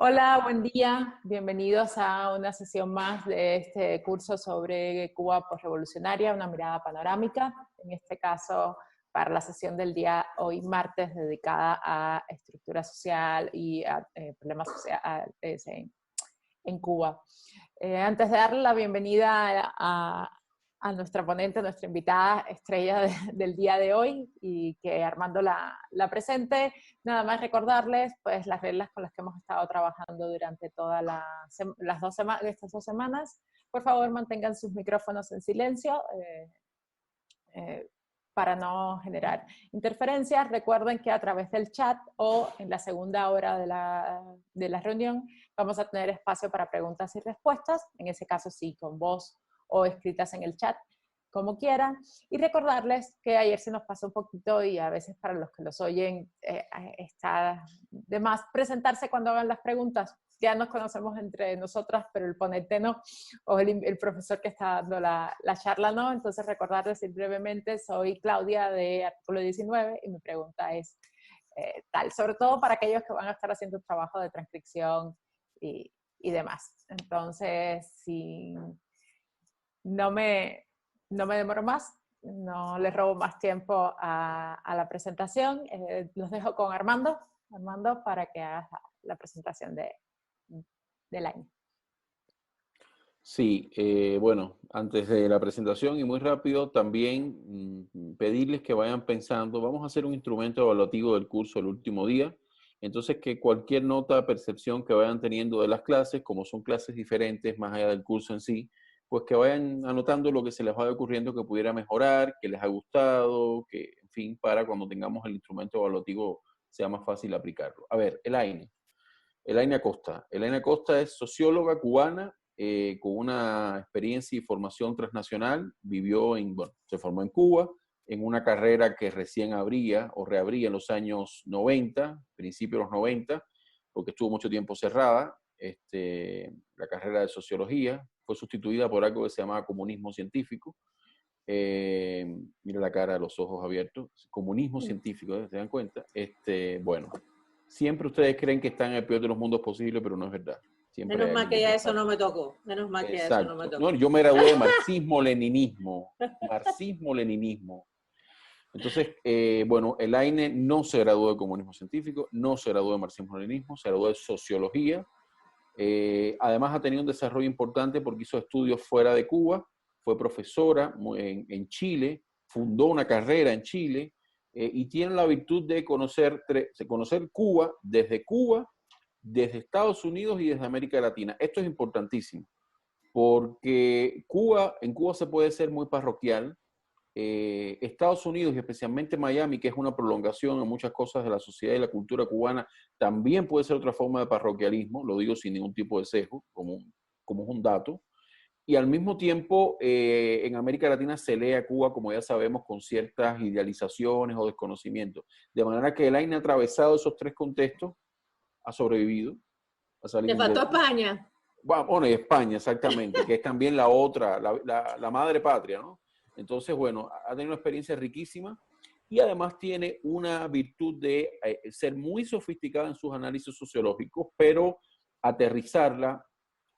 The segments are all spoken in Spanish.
Hola, buen día. Bienvenidos a una sesión más de este curso sobre Cuba posrevolucionaria, una mirada panorámica. En este caso, para la sesión del día hoy martes, dedicada a estructura social y a problemas sociales en Cuba. Antes de darle la bienvenida a nuestra ponente, nuestra invitada estrella del día de hoy, y que Armando la presente, nada más recordarles pues las reglas con las que hemos estado trabajando durante todas estas 2 semanas. Por favor, mantengan sus micrófonos en silencio para no generar interferencias. Recuerden que a través del chat o en la segunda hora de la reunión vamos a tener espacio para preguntas y respuestas, en ese caso sí, con voz o escritas en el chat, como quieran. Y recordarles que ayer se nos pasó un poquito, y a veces para los que los oyen está de más presentarse cuando hagan las preguntas. Ya nos conocemos entre nosotras, pero el ponente no, o el profesor que está dando la charla no. Entonces recordarles brevemente, soy Claudia de Artículo 19 y mi pregunta es tal, sobre todo para aquellos que van a estar haciendo un trabajo de transcripción y demás. Entonces, si no me demoro más, no les robo más tiempo a la presentación. Los dejo con Armando para que haga la presentación del año. Sí, bueno, antes de la presentación y muy rápido, también pedirles que vayan pensando, vamos a hacer un instrumento evaluativo del curso el último día, entonces que cualquier nota, percepción que vayan teniendo de las clases, como son clases diferentes más allá del curso en sí, pues que vayan anotando lo que se les vaya ocurriendo que pudiera mejorar, que les ha gustado, que, en fin, para cuando tengamos el instrumento evaluativo sea más fácil aplicarlo. A ver, Elaine Acosta. Elaine Acosta es socióloga cubana con una experiencia y formación transnacional. Se formó en Cuba en una carrera que recién abría o reabría en los años 90, principios de los 90, porque estuvo mucho tiempo cerrada. La carrera de sociología fue sustituida por algo que se llamaba comunismo científico. Mira la cara, los ojos abiertos. Comunismo científico, ¿se dan cuenta? Bueno, siempre ustedes creen que están en el peor de los mundos posible, pero no es verdad. Siempre Menos mal que ya eso no me tocó. Menos mal que ya eso no me tocó. No, yo me gradué de marxismo-leninismo. Marxismo-leninismo. Entonces, bueno, Elaine no se graduó de comunismo científico, no se graduó de marxismo-leninismo, se graduó de sociología. Además ha tenido un desarrollo importante porque hizo estudios fuera de Cuba, fue profesora en Chile, fundó una carrera en Chile, y tiene la virtud de conocer Cuba, desde Estados Unidos y desde América Latina. Esto es importantísimo, porque en Cuba se puede ser muy parroquial. Estados Unidos y especialmente Miami, que es una prolongación en muchas cosas de la sociedad y la cultura cubana, también puede ser otra forma de parroquialismo, lo digo sin ningún tipo de sesgo, como un dato. Y al mismo tiempo, en América Latina se lee a Cuba, como ya sabemos, con ciertas idealizaciones o desconocimientos. De manera que Elaine ha atravesado esos tres contextos, ha sobrevivido, ha salido. ¿Te faltó España? Bueno, y España, exactamente, que es también la otra, la madre patria, ¿no? Entonces, bueno, ha tenido una experiencia riquísima y además tiene una virtud de ser muy sofisticada en sus análisis sociológicos, pero aterrizarla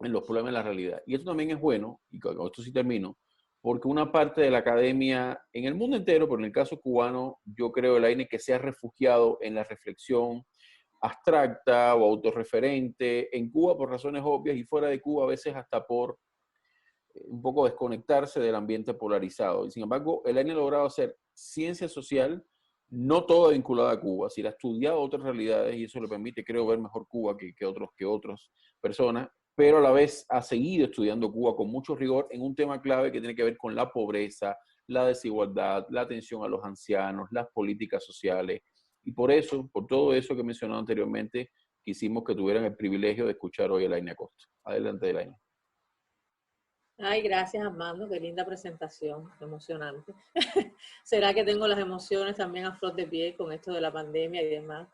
en los problemas de la realidad. Y esto también es bueno, y con esto sí termino, porque una parte de la academia, en el mundo entero, pero en el caso cubano, yo creo, Elaine, que se ha refugiado en la reflexión abstracta o autorreferente, en Cuba por razones obvias y fuera de Cuba a veces hasta por un poco desconectarse del ambiente polarizado. Y sin embargo, Elaine ha logrado hacer ciencia social, no toda vinculada a Cuba, sino ha estudiado otras realidades y eso le permite, creo, ver mejor Cuba que otras personas, pero a la vez ha seguido estudiando Cuba con mucho rigor en un tema clave que tiene que ver con la pobreza, la desigualdad, la atención a los ancianos, las políticas sociales. Y por todo eso que he mencionado anteriormente, quisimos que tuvieran el privilegio de escuchar hoy a Elaine Acosta. Adelante, Elaine. Ay, gracias, Armando. Qué linda presentación, emocionante. ¿Será que tengo las emociones también a flor de piel con esto de la pandemia y demás?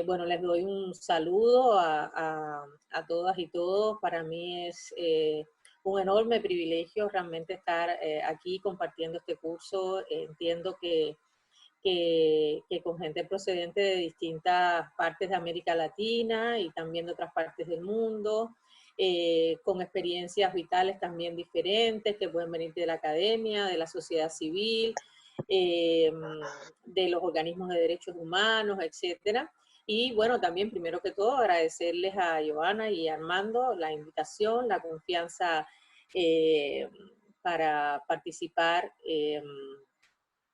Bueno, les doy un saludo a todas y todos. Para mí es un enorme privilegio realmente estar aquí compartiendo este curso. Entiendo que que con gente procedente de distintas partes de América Latina y también de otras partes del mundo, con experiencias vitales también diferentes, que pueden venir de la academia, de la sociedad civil, de los organismos de derechos humanos, etcétera. Y bueno, también primero que todo agradecerles a Joana y a Armando la invitación, la confianza para participar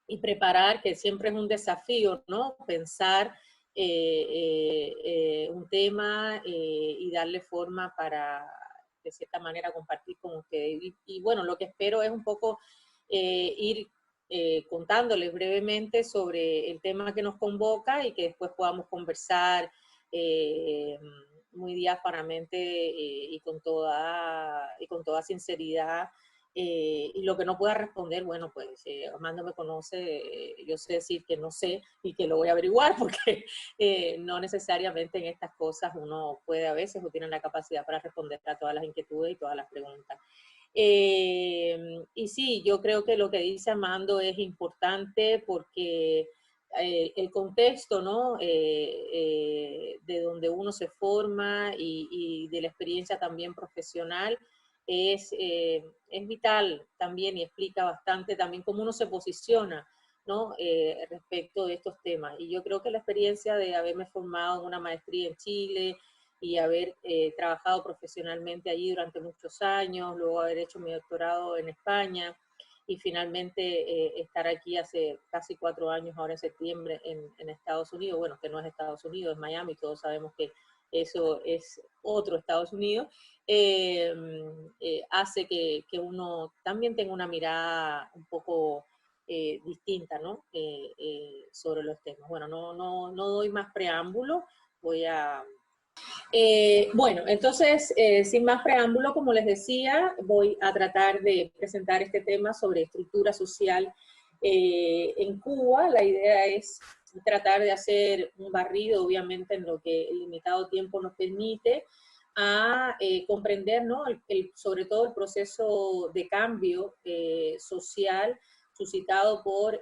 y preparar, que siempre es un desafío, ¿no? Pensar un tema y darle forma para, de cierta manera, compartir con ustedes. Y bueno, lo que espero es un poco ir contándoles brevemente sobre el tema que nos convoca y que después podamos conversar muy diáfanamente y con toda sinceridad. Y lo que no pueda responder, bueno, pues Armando me conoce, yo sé decir que no sé y que lo voy a averiguar, porque no necesariamente en estas cosas uno puede a veces o tiene la capacidad para responder a todas las inquietudes y todas las preguntas. Y sí, yo creo que lo que dice Armando es importante porque el contexto, ¿no? De donde uno se forma y de la experiencia también profesional es vital también y explica bastante también cómo uno se posiciona, ¿no? Respecto de estos temas. Y yo creo que la experiencia de haberme formado en una maestría en Chile y haber trabajado profesionalmente allí durante muchos años, luego haber hecho mi doctorado en España y finalmente estar aquí hace casi 4 años, ahora en septiembre, en Estados Unidos, bueno, que no es Estados Unidos, es Miami, todos sabemos que eso es otro Estados Unidos, hace que uno también tenga una mirada un poco distinta, ¿no? Sobre los temas. Bueno, no doy más preámbulo, voy a... bueno, entonces, sin más preámbulo, como les decía, voy a tratar de presentar este tema sobre estructura social en Cuba. La idea es tratar de hacer un barrido, obviamente, en lo que el limitado tiempo nos permite, a comprender, ¿no? Sobre todo el proceso de cambio social suscitado por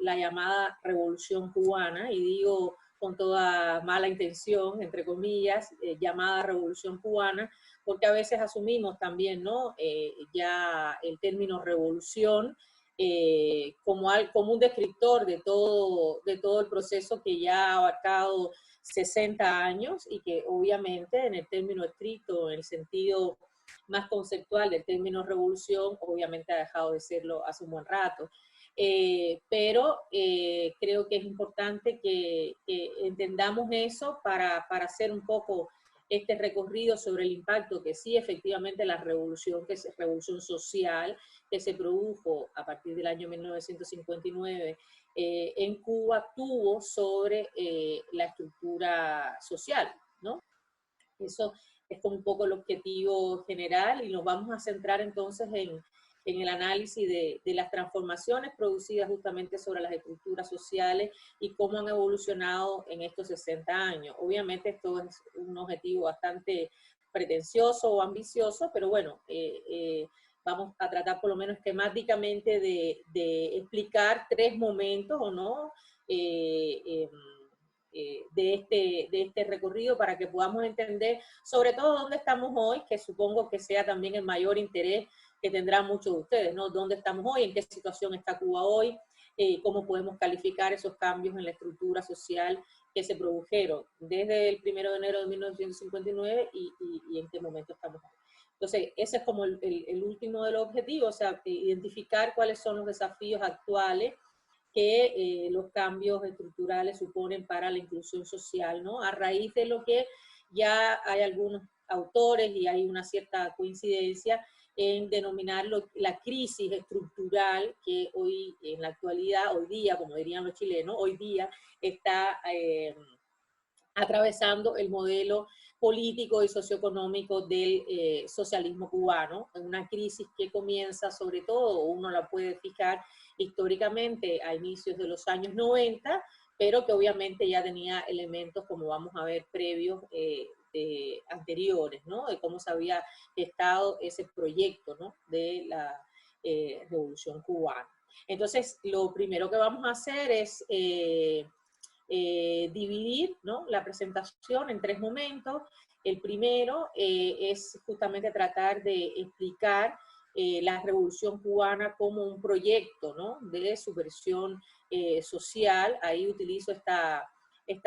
la llamada Revolución Cubana, y digo con toda mala intención, entre comillas, llamada Revolución Cubana, porque a veces asumimos también, ¿no? Ya el término revolución como un descriptor de todo el proceso que ya ha abarcado 60 años y que obviamente en el término estricto, en el sentido más conceptual del término revolución, obviamente ha dejado de serlo hace un buen rato. Pero creo que es importante que entendamos eso para hacer un poco este recorrido sobre el impacto que sí efectivamente la revolución, que es revolución social, que se produjo a partir del año 1959 en Cuba, tuvo sobre la estructura social, ¿no? Eso es como un poco el objetivo general y nos vamos a centrar entonces en el análisis de las transformaciones producidas justamente sobre las estructuras sociales y cómo han evolucionado en estos 60 años. Obviamente esto es un objetivo bastante pretencioso o ambicioso, pero bueno, vamos a tratar por lo menos esquemáticamente de explicar 3 momentos, ¿o no?, de este recorrido para que podamos entender sobre todo dónde estamos hoy, que supongo que sea también el mayor interés que tendrán muchos de ustedes, ¿no? ¿Dónde estamos hoy? ¿En qué situación está Cuba hoy? ¿Cómo podemos calificar esos cambios en la estructura social que se produjeron desde el 1 de enero de 1959 y en qué momento estamos hoy? Entonces, ese es como el último de los objetivos, o sea, identificar cuáles son los desafíos actuales que los cambios estructurales suponen para la inclusión social, ¿no? A raíz de lo que ya hay algunos autores y hay una cierta coincidencia en denominarlo la crisis estructural que hoy, en la actualidad, hoy día, como dirían los chilenos, hoy día está atravesando el modelo político y socioeconómico del socialismo cubano, una crisis que comienza sobre todo, uno la puede fijar históricamente a inicios de los años 90, pero que obviamente ya tenía elementos, como vamos a ver, previos anteriores, ¿no? De cómo se había gestado ese proyecto, ¿no? De la Revolución Cubana. Entonces, lo primero que vamos a hacer es dividir, ¿no?, la presentación en 3 momentos. El primero es justamente tratar de explicar la Revolución Cubana como un proyecto, ¿no?, de subversión social. Ahí utilizo esta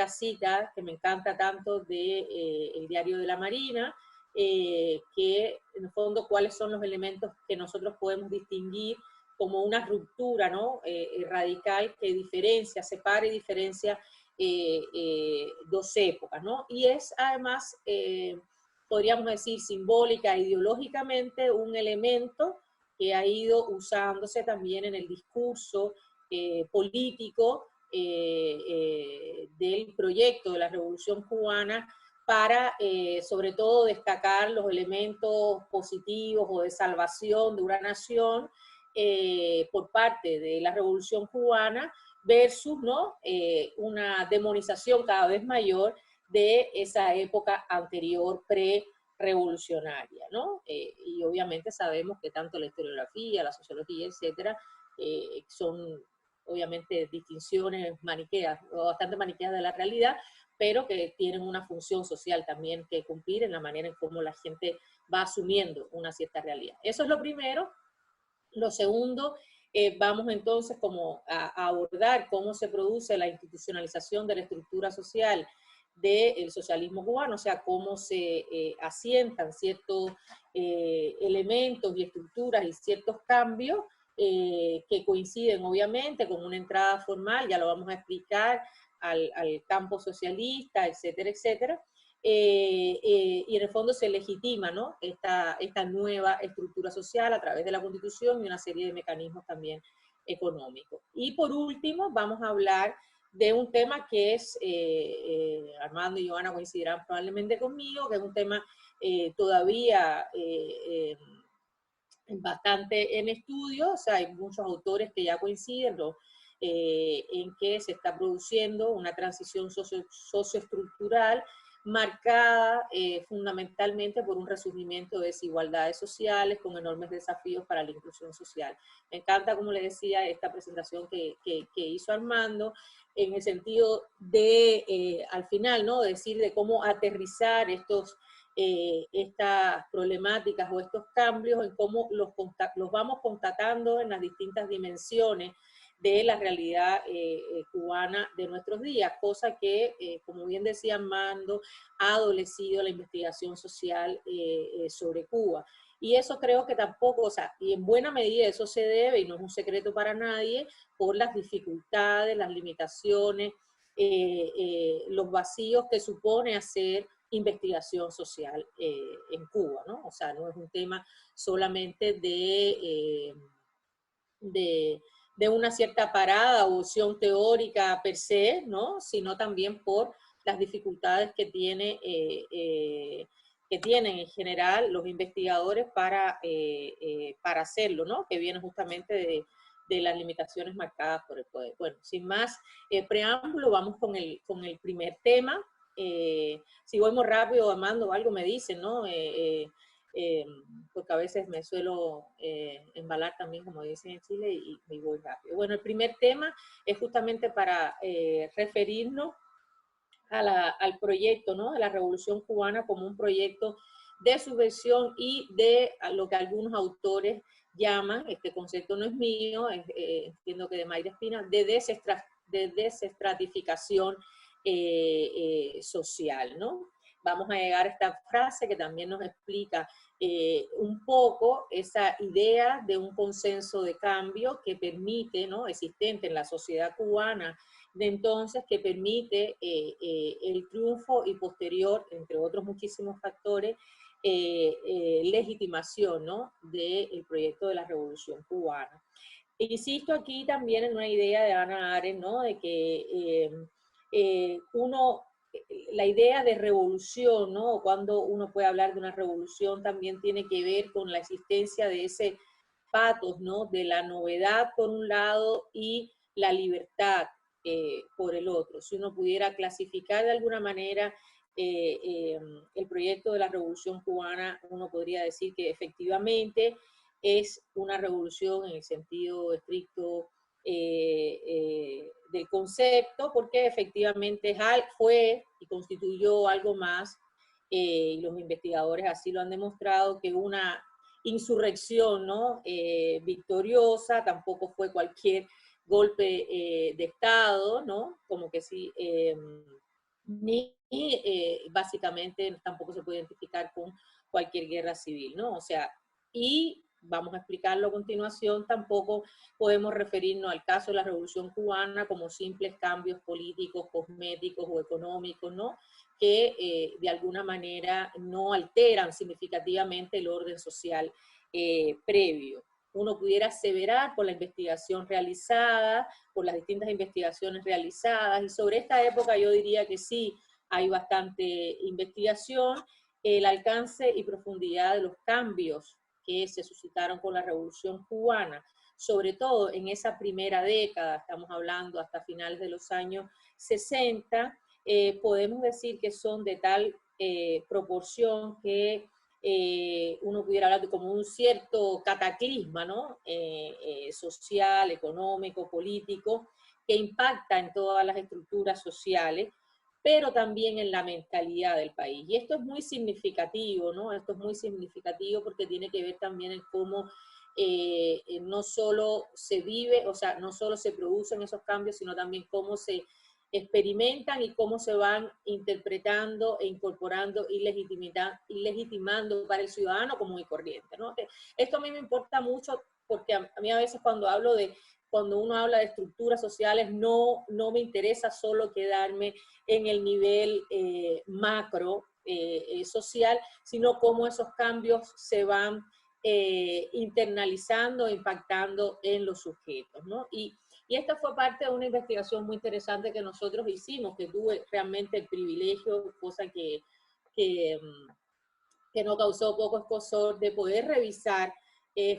cita que me encanta tanto de el Diario de la Marina, que en el fondo cuáles son los elementos que nosotros podemos distinguir como una ruptura, ¿no?, radical que diferencia, separa y diferencia dos épocas, ¿no? Y es además, podríamos decir, simbólica, ideológicamente, un elemento que ha ido usándose también en el discurso político del proyecto de la Revolución Cubana para, sobre todo, destacar los elementos positivos o de salvación de una nación por parte de la Revolución Cubana versus, ¿no?, una demonización cada vez mayor de esa época anterior pre-revolucionaria, ¿no? Y obviamente sabemos que tanto la historiografía, la sociología, etcétera, son obviamente distinciones maniqueas, o bastante maniqueas de la realidad, pero que tienen una función social también que cumplir en la manera en cómo la gente va asumiendo una cierta realidad. Eso es lo primero. Lo segundo, vamos entonces como a abordar cómo se produce la institucionalización de la estructura social del socialismo cubano, o sea, cómo se asientan ciertos elementos y estructuras y ciertos cambios que coinciden obviamente con una entrada formal, ya lo vamos a explicar, al campo socialista, etcétera, etcétera. Y en el fondo se legitima, ¿no?, esta nueva estructura social a través de la Constitución y una serie de mecanismos también económicos. Y por último, vamos a hablar de un tema que es, Armando y Joana coincidirán probablemente conmigo, que es un tema todavía bastante en estudio, o sea, hay muchos autores que ya coinciden, ¿no?, en que se está produciendo una transición socioestructural marcada fundamentalmente por un resurgimiento de desigualdades sociales con enormes desafíos para la inclusión social. Me encanta, como le decía, esta presentación que hizo Armando, en el sentido de, al final, ¿no?, decir de cómo aterrizar estas problemáticas o estos cambios, en cómo los vamos constatando en las distintas dimensiones de la realidad cubana de nuestros días, cosa que, como bien decía Armando, ha adolecido la investigación social sobre Cuba. Y eso creo que tampoco, o sea, y en buena medida eso se debe, y no es un secreto para nadie, por las dificultades, las limitaciones, los vacíos que supone hacer investigación social en Cuba, ¿no? O sea, no es un tema solamente de una cierta parada o opción teórica per se, ¿no?, sino también por las dificultades que tienen en general los investigadores para hacerlo, ¿no?, que viene justamente de las limitaciones marcadas por el poder. Bueno, sin más preámbulo, vamos con el primer tema. Si voy muy rápido, Armando, algo me dicen, ¿no? Porque a veces me suelo embalar también, como dicen en Chile, y voy rápido. Bueno, el primer tema es justamente para referirnos al proyecto, ¿no?, de la Revolución Cubana como un proyecto de subversión y de lo que algunos autores llaman, este concepto no es mío, entiendo que de Mayra Espina, de desestratificación social, ¿no? Vamos a llegar a esta frase que también nos explica un poco esa idea de un consenso de cambio que permite, ¿no?, existente en la sociedad cubana de entonces, que permite el triunfo y posterior, entre otros muchísimos factores, legitimación, ¿no?, del proyecto de la Revolución Cubana. Insisto aquí también en una idea de Hannah Arendt, ¿no?, de que la idea de revolución, ¿no?, cuando uno puede hablar de una revolución, también tiene que ver con la existencia de ese patos, ¿no?, de la novedad por un lado y la libertad por el otro. Si uno pudiera clasificar de alguna manera el proyecto de la Revolución Cubana, uno podría decir que efectivamente es una revolución en el sentido estricto del concepto, porque efectivamente fue y constituyó algo más, y los investigadores así lo han demostrado, que una insurrección, ¿no? Victoriosa, tampoco fue cualquier golpe de Estado, ¿no? Como que sí, ni básicamente tampoco se puede identificar con cualquier guerra civil, ¿no? O sea, y vamos a explicarlo a continuación, tampoco podemos referirnos al caso de la Revolución Cubana como simples cambios políticos, cosméticos o económicos, ¿no? Que de alguna manera no alteran significativamente el orden social previo. Uno pudiera aseverar por la investigación realizada, por las distintas investigaciones realizadas, y sobre esta época yo diría que sí, hay bastante investigación, el alcance y profundidad de los cambios que se suscitaron con la Revolución Cubana, sobre todo en esa primera década, estamos hablando hasta finales de los años 60, podemos decir que son de tal proporción que uno pudiera hablar de como un cierto cataclisma, ¿no? Social, económico, político, que impacta en todas las estructuras sociales, pero también en la mentalidad del país. Y esto es muy significativo, ¿no? Esto es muy significativo porque tiene que ver también en cómo no solo se vive, o sea, no solo se producen esos cambios, sino también cómo se experimentan y cómo se van interpretando e incorporando y legitimando para el ciudadano común y corriente, ¿no? Esto a mí me importa mucho porque a mí a veces cuando uno habla de estructuras sociales, no me interesa solo quedarme en el nivel macro social, sino cómo esos cambios se van internalizando, impactando en los sujetos, ¿no? Y esta fue parte de una investigación muy interesante que nosotros hicimos, que tuve realmente el privilegio, cosa que no causó poco escozor, de poder revisar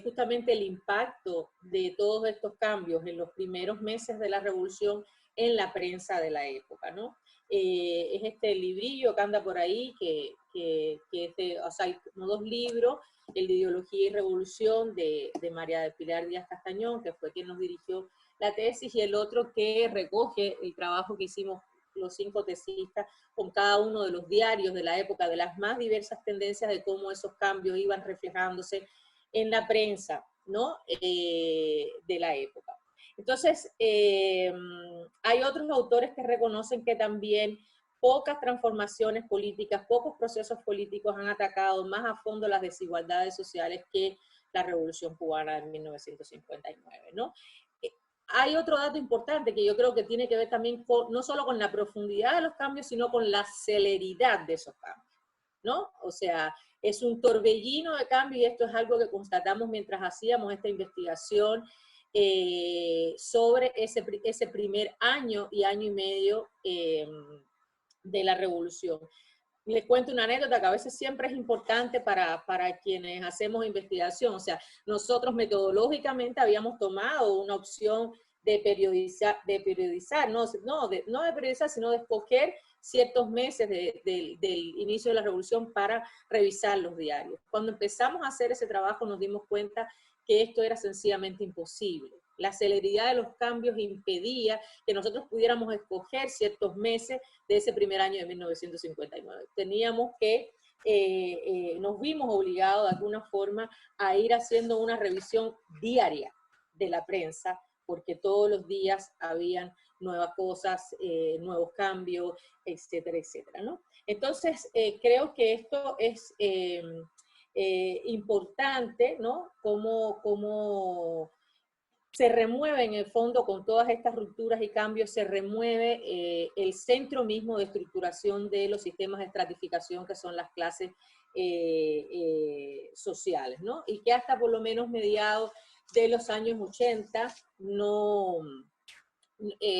justamente el impacto de todos estos cambios en los primeros meses de la revolución en la prensa de la época, ¿no? Es este librillo que anda por ahí, o sea, hay como dos libros, el de Ideología y Revolución de María del Pilar Díaz Castañón, que fue quien nos dirigió la tesis, y el otro que recoge el trabajo que hicimos los 5 tesistas con cada uno de los diarios de la época, de las más diversas tendencias de cómo esos cambios iban reflejándose en la prensa, ¿no? De la época. Entonces, hay otros autores que reconocen que también pocas transformaciones políticas, pocos procesos políticos han atacado más a fondo las desigualdades sociales que la Revolución Cubana de 1959, ¿no? Hay otro dato importante que yo creo que tiene que ver también no solo con la profundidad de los cambios, sino con la celeridad de esos cambios, ¿no? O sea, es un torbellino de cambio, y esto es algo que constatamos mientras hacíamos esta investigación sobre ese primer año y año y medio de la revolución. Les cuento una anécdota que a veces siempre es importante para quienes hacemos investigación. O sea, nosotros metodológicamente habíamos tomado una opción de periodizar, no de periodizar, sino de escoger ciertos meses del inicio de la revolución para revisar los diarios. Cuando empezamos a hacer ese trabajo nos dimos cuenta que esto era sencillamente imposible. La celeridad de los cambios impedía que nosotros pudiéramos escoger ciertos meses de ese primer año de 1959. Teníamos que, nos vimos obligados de alguna forma a ir haciendo una revisión diaria de la prensa, porque todos los días habían nuevas cosas, nuevos cambios, etcétera, etcétera, ¿no? Entonces, creo que esto es importante, ¿no? Como se remueve en el fondo con todas estas rupturas y cambios, se remueve el centro mismo de estructuración de los sistemas de estratificación que son las clases sociales, ¿no? Y que hasta por lo menos mediados de los años 80 no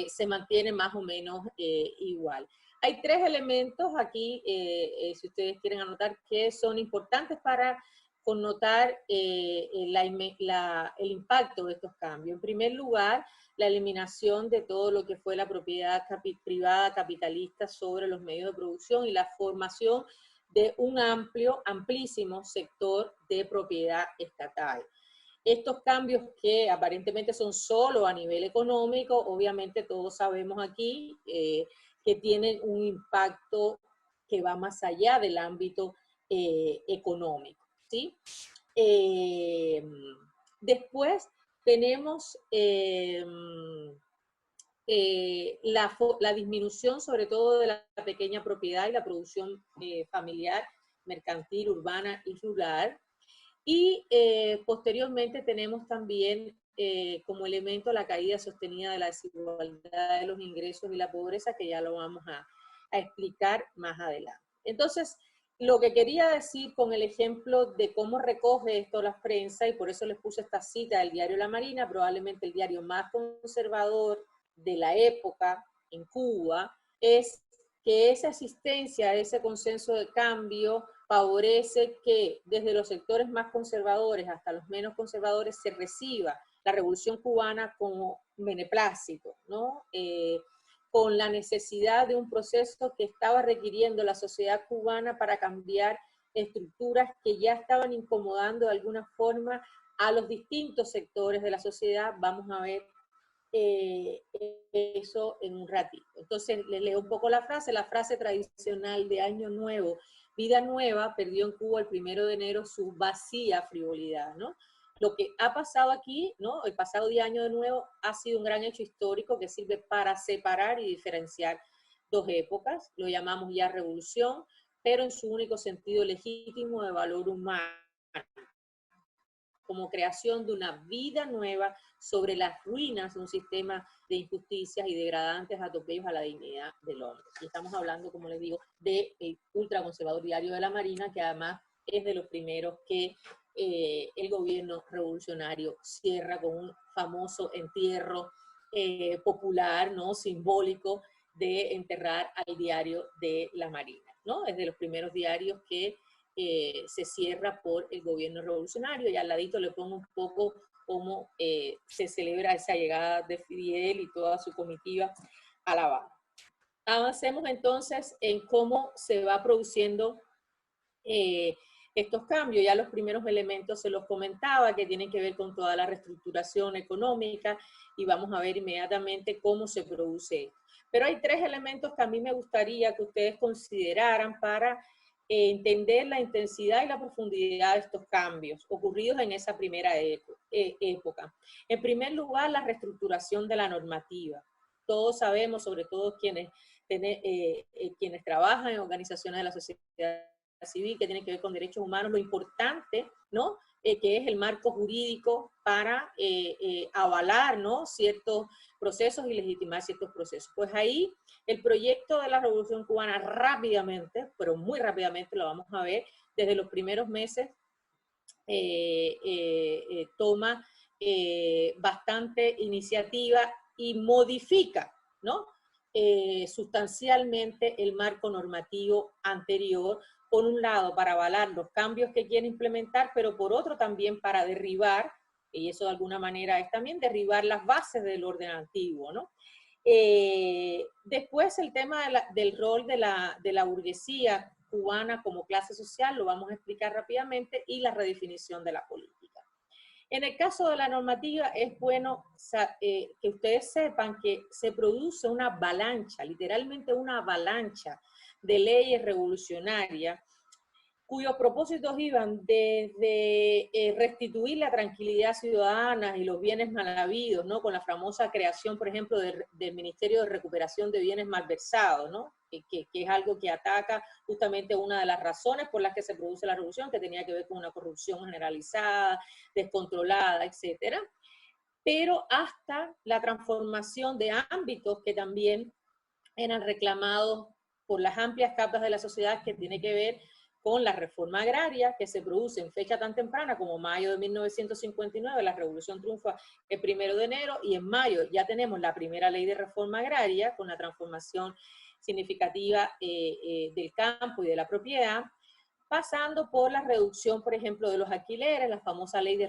se mantiene más o menos igual. Hay 3 elementos aquí, si ustedes quieren anotar, que son importantes para connotar el impacto de estos cambios. En primer lugar, la eliminación de todo lo que fue la propiedad privada capitalista sobre los medios de producción y la formación de un amplísimo sector de propiedad estatal. estos cambios que aparentemente son solo a nivel económico, obviamente todos sabemos aquí que tienen un impacto que va más allá del ámbito económico, ¿sí? Después tenemos la disminución sobre todo de la pequeña propiedad y la producción familiar, mercantil, urbana y rural. Y posteriormente tenemos también como elemento la caída sostenida de la desigualdad de los ingresos y la pobreza, que ya lo vamos a explicar más adelante. Entonces, lo que quería decir con el ejemplo de cómo recoge esto la prensa, y por eso les puse esta cita del diario La Marina, probablemente el diario más conservador de la época en Cuba, es que esa asistencia, ese consenso de cambio, favorece que desde los sectores más conservadores hasta los menos conservadores se reciba la Revolución Cubana como beneplácito, ¿no? Con la necesidad de un proceso que estaba requiriendo la sociedad cubana para cambiar estructuras que ya estaban incomodando de alguna forma a los distintos sectores de la sociedad. Vamos a ver eso en un ratito. Entonces, les leo un poco la frase tradicional de Año Nuevo, vida nueva, perdió en Cuba el 1 de enero su vacía frivolidad, ¿no? Lo que ha pasado aquí, ¿no? El pasado día Año de Nuevo ha sido un gran hecho histórico que sirve para separar y diferenciar dos épocas, lo llamamos ya revolución, pero en su único sentido legítimo de valor humano, como creación de una vida nueva sobre las ruinas de un sistema de injusticias y degradantes atropellos a la dignidad del hombre. Y estamos hablando, como les digo, del ultraconservador diario de la Marina, que además es de los primeros que el gobierno revolucionario cierra con un famoso entierro popular, ¿no? Simbólico, de enterrar al diario de la Marina, ¿no? Es de los primeros diarios que se cierra por el gobierno revolucionario, y al ladito le pongo un poco cómo se celebra esa llegada de Fidel y toda su comitiva a La Habana. Avancemos entonces en cómo se va produciendo estos cambios. Ya los primeros elementos se los comentaba, que tienen que ver con toda la reestructuración económica, y vamos a ver inmediatamente cómo se produce. Pero hay tres elementos que a mí me gustaría que ustedes consideraran para entender la intensidad y la profundidad de estos cambios ocurridos en esa primera época. En primer lugar, la reestructuración de la normativa. Todos sabemos, sobre todo quienes trabajan en organizaciones de la sociedad civil que tiene que ver con derechos humanos, lo importante, ¿no? Que es el marco jurídico para avalar, ¿no? Ciertos procesos y legitimar ciertos procesos. Pues ahí el proyecto de la Revolución Cubana rápidamente, pero muy rápidamente, lo vamos a ver, desde los primeros meses toma bastante iniciativa y modifica, ¿no? Sustancialmente el marco normativo anterior, por un lado para avalar los cambios que quiere implementar, pero por otro también para derribar, y eso de alguna manera es también derribar las bases del orden antiguo, ¿no? Después el tema del rol de la burguesía cubana como clase social, lo vamos a explicar rápidamente, y la redefinición de la política. En el caso de la normativa es bueno que ustedes sepan que se produce una avalancha, literalmente una avalancha de leyes revolucionarias cuyos propósitos iban desde restituir la tranquilidad ciudadana y los bienes mal habidos, ¿no? Con la famosa creación, por ejemplo, del Ministerio de Recuperación de Bienes Malversados, ¿no? Que es algo que ataca justamente una de las razones por las que se produce la revolución, que tenía que ver con una corrupción generalizada, descontrolada, etcétera. Pero hasta la transformación de ámbitos que también eran reclamados por las amplias capas de la sociedad, que tiene que ver con la reforma agraria que se produce en fecha tan temprana como mayo de 1959, la revolución triunfa el 1 de enero, y en mayo ya tenemos la primera ley de reforma agraria con la transformación significativa del campo y de la propiedad, pasando por la reducción, por ejemplo, de los alquileres, la famosa ley de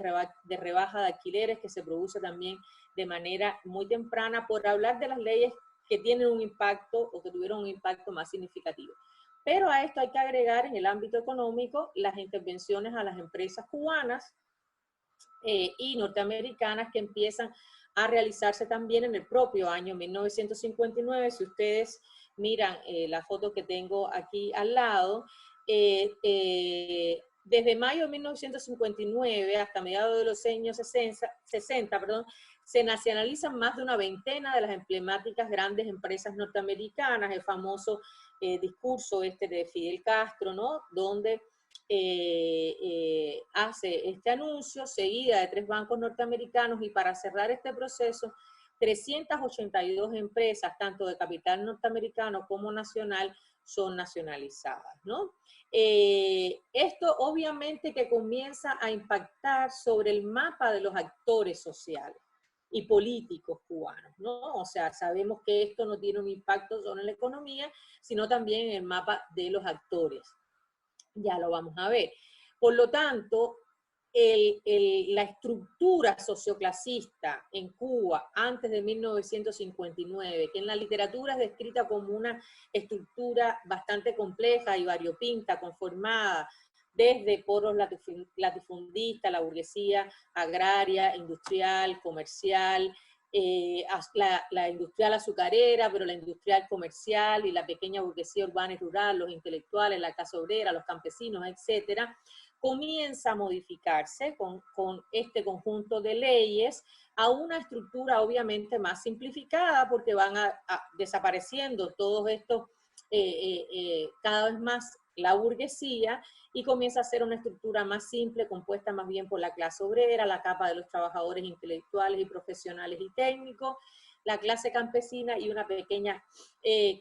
rebaja de alquileres que se produce también de manera muy temprana, por hablar de las leyes que tienen un impacto o que tuvieron un impacto más significativo. Pero a esto hay que agregar en el ámbito económico las intervenciones a las empresas cubanas y norteamericanas que empiezan a realizarse también en el propio año 1959. Si ustedes miran la foto que tengo aquí al lado, desde mayo de 1959 hasta mediados de los años 60, se nacionalizan más de una veintena de las emblemáticas grandes empresas norteamericanas, el famoso discurso de Fidel Castro, ¿no? Donde hace este anuncio, seguida de 3 bancos norteamericanos, y para cerrar este proceso, 382 empresas, tanto de capital norteamericano como nacional, son nacionalizadas, ¿no? Esto obviamente que comienza a impactar sobre el mapa de los actores sociales y políticos cubanos, ¿no? O sea, sabemos que esto no tiene un impacto solo en la economía, sino también en el mapa de los actores. Ya lo vamos a ver. Por lo tanto, la estructura socioclasista en Cuba antes de 1959, que en la literatura es descrita como una estructura bastante compleja y variopinta, conformada desde poros latifundistas, la burguesía agraria, industrial, comercial, la industrial azucarera, pero la industrial comercial y la pequeña burguesía urbana y rural, los intelectuales, la clase obrera, los campesinos, etcétera, comienza a modificarse con este conjunto de leyes a una estructura obviamente más simplificada, porque van desapareciendo todos estos, cada vez más la burguesía, y comienza a ser una estructura más simple, compuesta más bien por la clase obrera, la capa de los trabajadores intelectuales y profesionales y técnicos, la clase campesina y una pequeña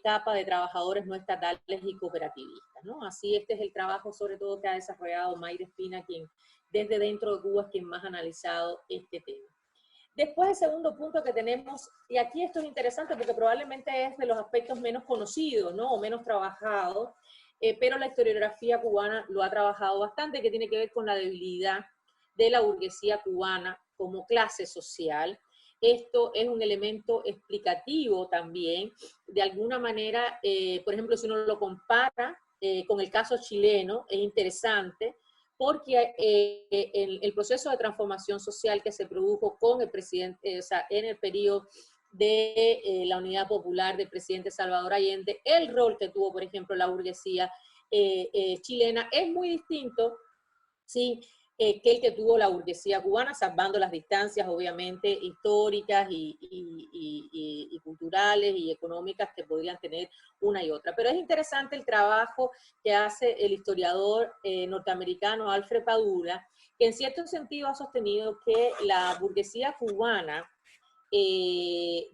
capa de trabajadores no estatales y cooperativistas, ¿no? Así este es el trabajo sobre todo que ha desarrollado Mayra Espina, quien desde dentro de Cuba es quien más ha analizado este tema. Después el segundo punto que tenemos, y aquí esto es interesante porque probablemente es de los aspectos menos conocidos, ¿no? O menos trabajados, pero la historiografía cubana lo ha trabajado bastante, que tiene que ver con la debilidad de la burguesía cubana como clase social. Esto es un elemento explicativo también, de alguna manera, por ejemplo, si uno lo compara con el caso chileno, es interesante, porque el proceso de transformación social que se produjo con el presidente, o sea, en el periodo de la Unidad Popular del presidente Salvador Allende, el rol que tuvo, por ejemplo, la burguesía chilena es muy distinto, ¿sí? Que el que tuvo la burguesía cubana, salvando las distancias, obviamente, históricas y culturales y económicas que podrían tener una y otra. Pero es interesante el trabajo que hace el historiador norteamericano Alfred Padula, que en cierto sentido ha sostenido que la burguesía cubana,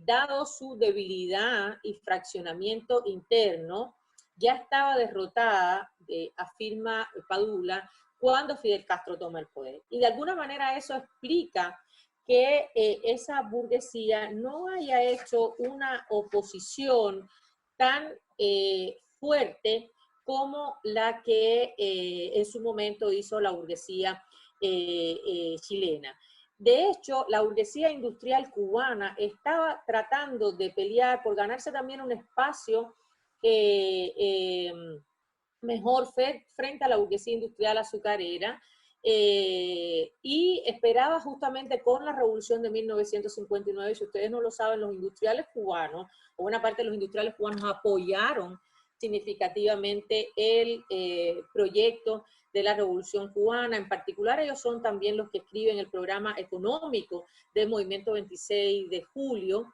dado su debilidad y fraccionamiento interno, ya estaba derrotada, afirma Padula, cuando Fidel Castro toma el poder. Y de alguna manera eso explica que esa burguesía no haya hecho una oposición tan fuerte como la que en su momento hizo la burguesía chilena. De hecho, la burguesía industrial cubana estaba tratando de pelear por ganarse también un espacio mejor frente a la burguesía industrial azucarera, y esperaba justamente con la revolución de 1959, si ustedes no lo saben, los industriales cubanos, o una parte de los industriales cubanos apoyaron significativamente el proyecto de la Revolución Cubana. En particular, ellos son también los que escriben el programa económico del Movimiento 26 de Julio,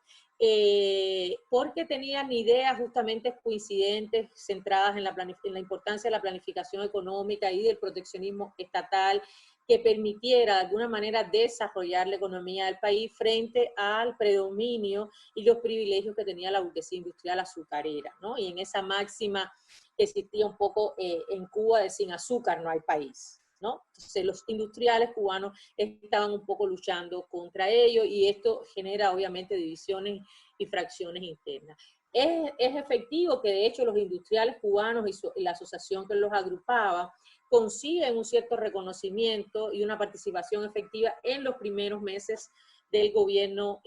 porque tenían ideas justamente coincidentes, centradas en la importancia de la planificación económica y del proteccionismo estatal, que permitiera de alguna manera desarrollar la economía del país frente al predominio y los privilegios que tenía la burguesía industrial azucarera, ¿no? Y en esa máxima que existía un poco en Cuba de sin azúcar no hay país, ¿no? Entonces los industriales cubanos estaban un poco luchando contra ello, y esto genera obviamente divisiones y fracciones internas. Es efectivo que de hecho los industriales cubanos y la asociación que los agrupaba consiguen un cierto reconocimiento y una participación efectiva en los primeros meses del gobierno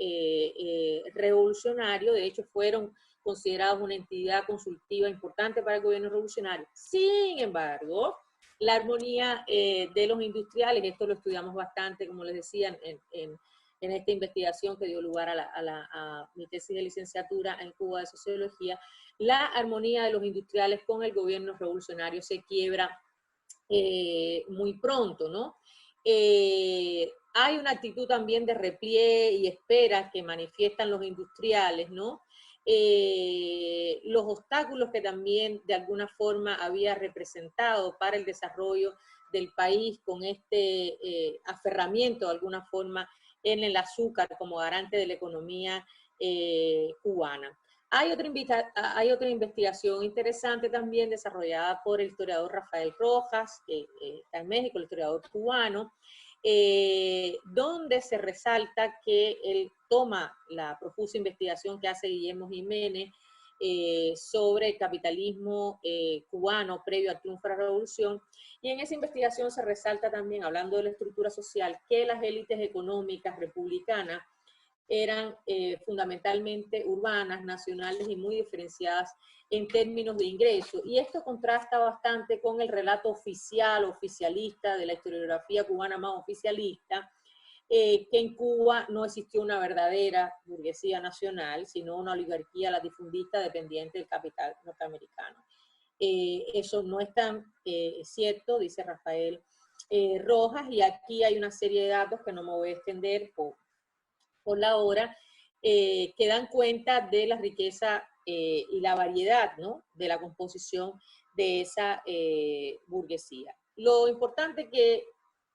revolucionario. De hecho, fueron considerados una entidad consultiva importante para el gobierno revolucionario. Sin embargo, La armonía de los industriales, esto lo estudiamos bastante, como les decía, en esta investigación que dio lugar a mi tesis de licenciatura en Cuba de Sociología. La armonía de los industriales con el gobierno revolucionario se quiebra muy pronto, ¿no? Hay una actitud también de repliegue y espera que manifiestan los industriales, ¿no? Los obstáculos que también de alguna forma había representado para el desarrollo del país con este aferramiento de alguna forma en el azúcar como garante de la economía cubana. Hay otra investigación interesante también desarrollada por el historiador Rafael Rojas, que está en México, el historiador cubano, donde se resalta que él toma la profusa investigación que hace Guillermo Jiménez sobre el capitalismo cubano previo al triunfo de la revolución, y en esa investigación se resalta también, hablando de la estructura social, que las élites económicas republicanas eran fundamentalmente urbanas, nacionales y muy diferenciadas en términos de ingresos. Y esto contrasta bastante con el relato oficial, oficialista, de la historiografía cubana más oficialista, que en Cuba no existió una verdadera burguesía nacional, sino una oligarquía latifundista dependiente del capital norteamericano. Eso no es tan cierto, dice Rafael Rojas, y aquí hay una serie de datos que no me voy a extender por la hora, que dan cuenta de la riqueza y la variedad, ¿no?, de la composición de esa burguesía. Lo importante que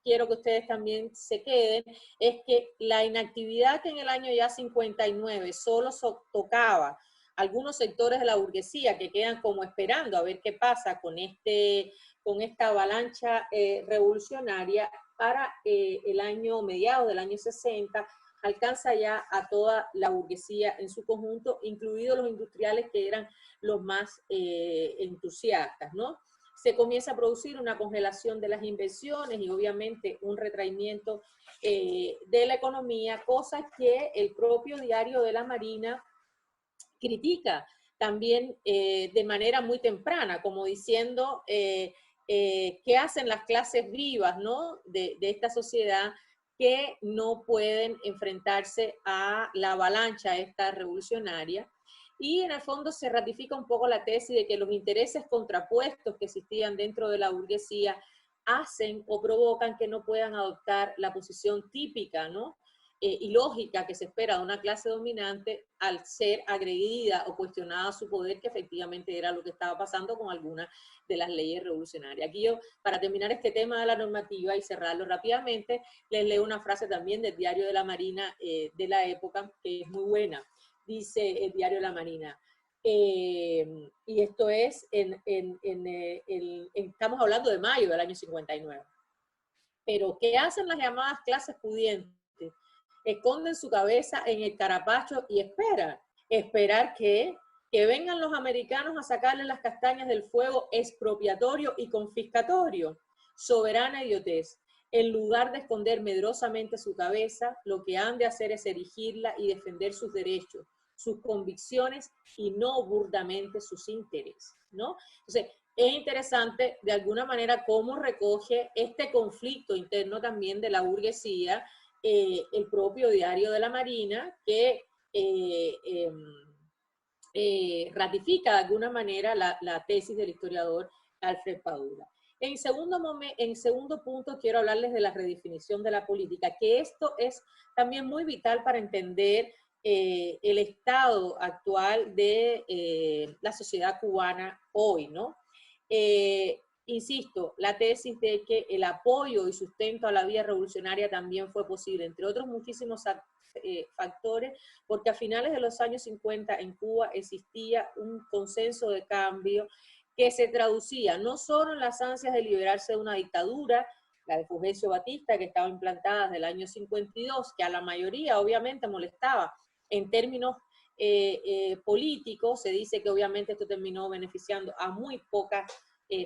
quiero que ustedes también se queden es que la inactividad que en el año ya 59 solo tocaba algunos sectores de la burguesía que quedan como esperando a ver qué pasa con esta avalancha revolucionaria, para el año mediados del año 60, alcanza ya a toda la burguesía en su conjunto, incluidos los industriales que eran los más entusiastas, ¿no? Se comienza a producir una congelación de las inversiones y obviamente un retraimiento de la economía, cosa que el propio Diario de la Marina critica también de manera muy temprana, como diciendo qué hacen las clases vivas, ¿no?, de esta sociedad, que no pueden enfrentarse a la avalancha esta revolucionaria. Y en el fondo se ratifica un poco la tesis de que los intereses contrapuestos que existían dentro de la burguesía hacen o provocan que no puedan adoptar la posición típica, ¿no?, y lógica que se espera de una clase dominante al ser agredida o cuestionada su poder, que efectivamente era lo que estaba pasando con algunas de las leyes revolucionarias. Aquí yo, para terminar este tema de la normativa y cerrarlo rápidamente, les leo una frase también del Diario de la Marina de la época, que es muy buena. Dice el Diario de la Marina, y esto es, estamos hablando de mayo del año 59. Pero ¿qué hacen las llamadas clases pudientes? Esconden su cabeza en el carapacho y esperar que vengan los americanos a sacarle las castañas del fuego expropiatorio y confiscatorio. Soberana idiotez. En lugar de esconder medrosamente su cabeza, lo que han de hacer es erigirla y defender sus derechos, sus convicciones y no burdamente sus intereses, ¿no? Entonces, es interesante de alguna manera cómo recoge este conflicto interno también de la burguesía el propio Diario de la Marina, que ratifica de alguna manera la tesis del historiador Alfred Padura. En segundo punto, quiero hablarles de la redefinición de la política, que esto es también muy vital para entender el estado actual de la sociedad cubana hoy, ¿no? Insisto, la tesis de que el apoyo y sustento a la vía revolucionaria también fue posible, entre otros muchísimos factores, porque a finales de los años 50 en Cuba existía un consenso de cambio que se traducía no solo en las ansias de liberarse de una dictadura, la de Fulgencio Batista, que estaba implantada desde el año 52, que a la mayoría obviamente molestaba en términos políticos. Se dice que obviamente esto terminó beneficiando a muy pocas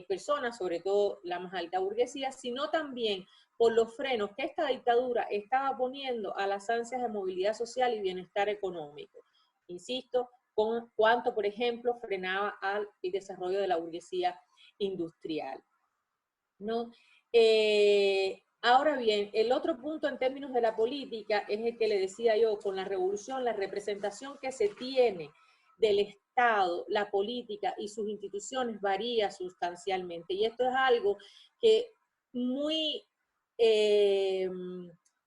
personas, sobre todo la más alta burguesía, sino también por los frenos que esta dictadura estaba poniendo a las ansias de movilidad social y bienestar económico. Insisto, con cuanto, por ejemplo, frenaba al desarrollo de la burguesía industrial. ¿no? Ahora bien, el otro punto en términos de la política es el que le decía yo, con la revolución, la representación que se tiene del Estado, la política y sus instituciones varía sustancialmente. Y esto es algo que muy,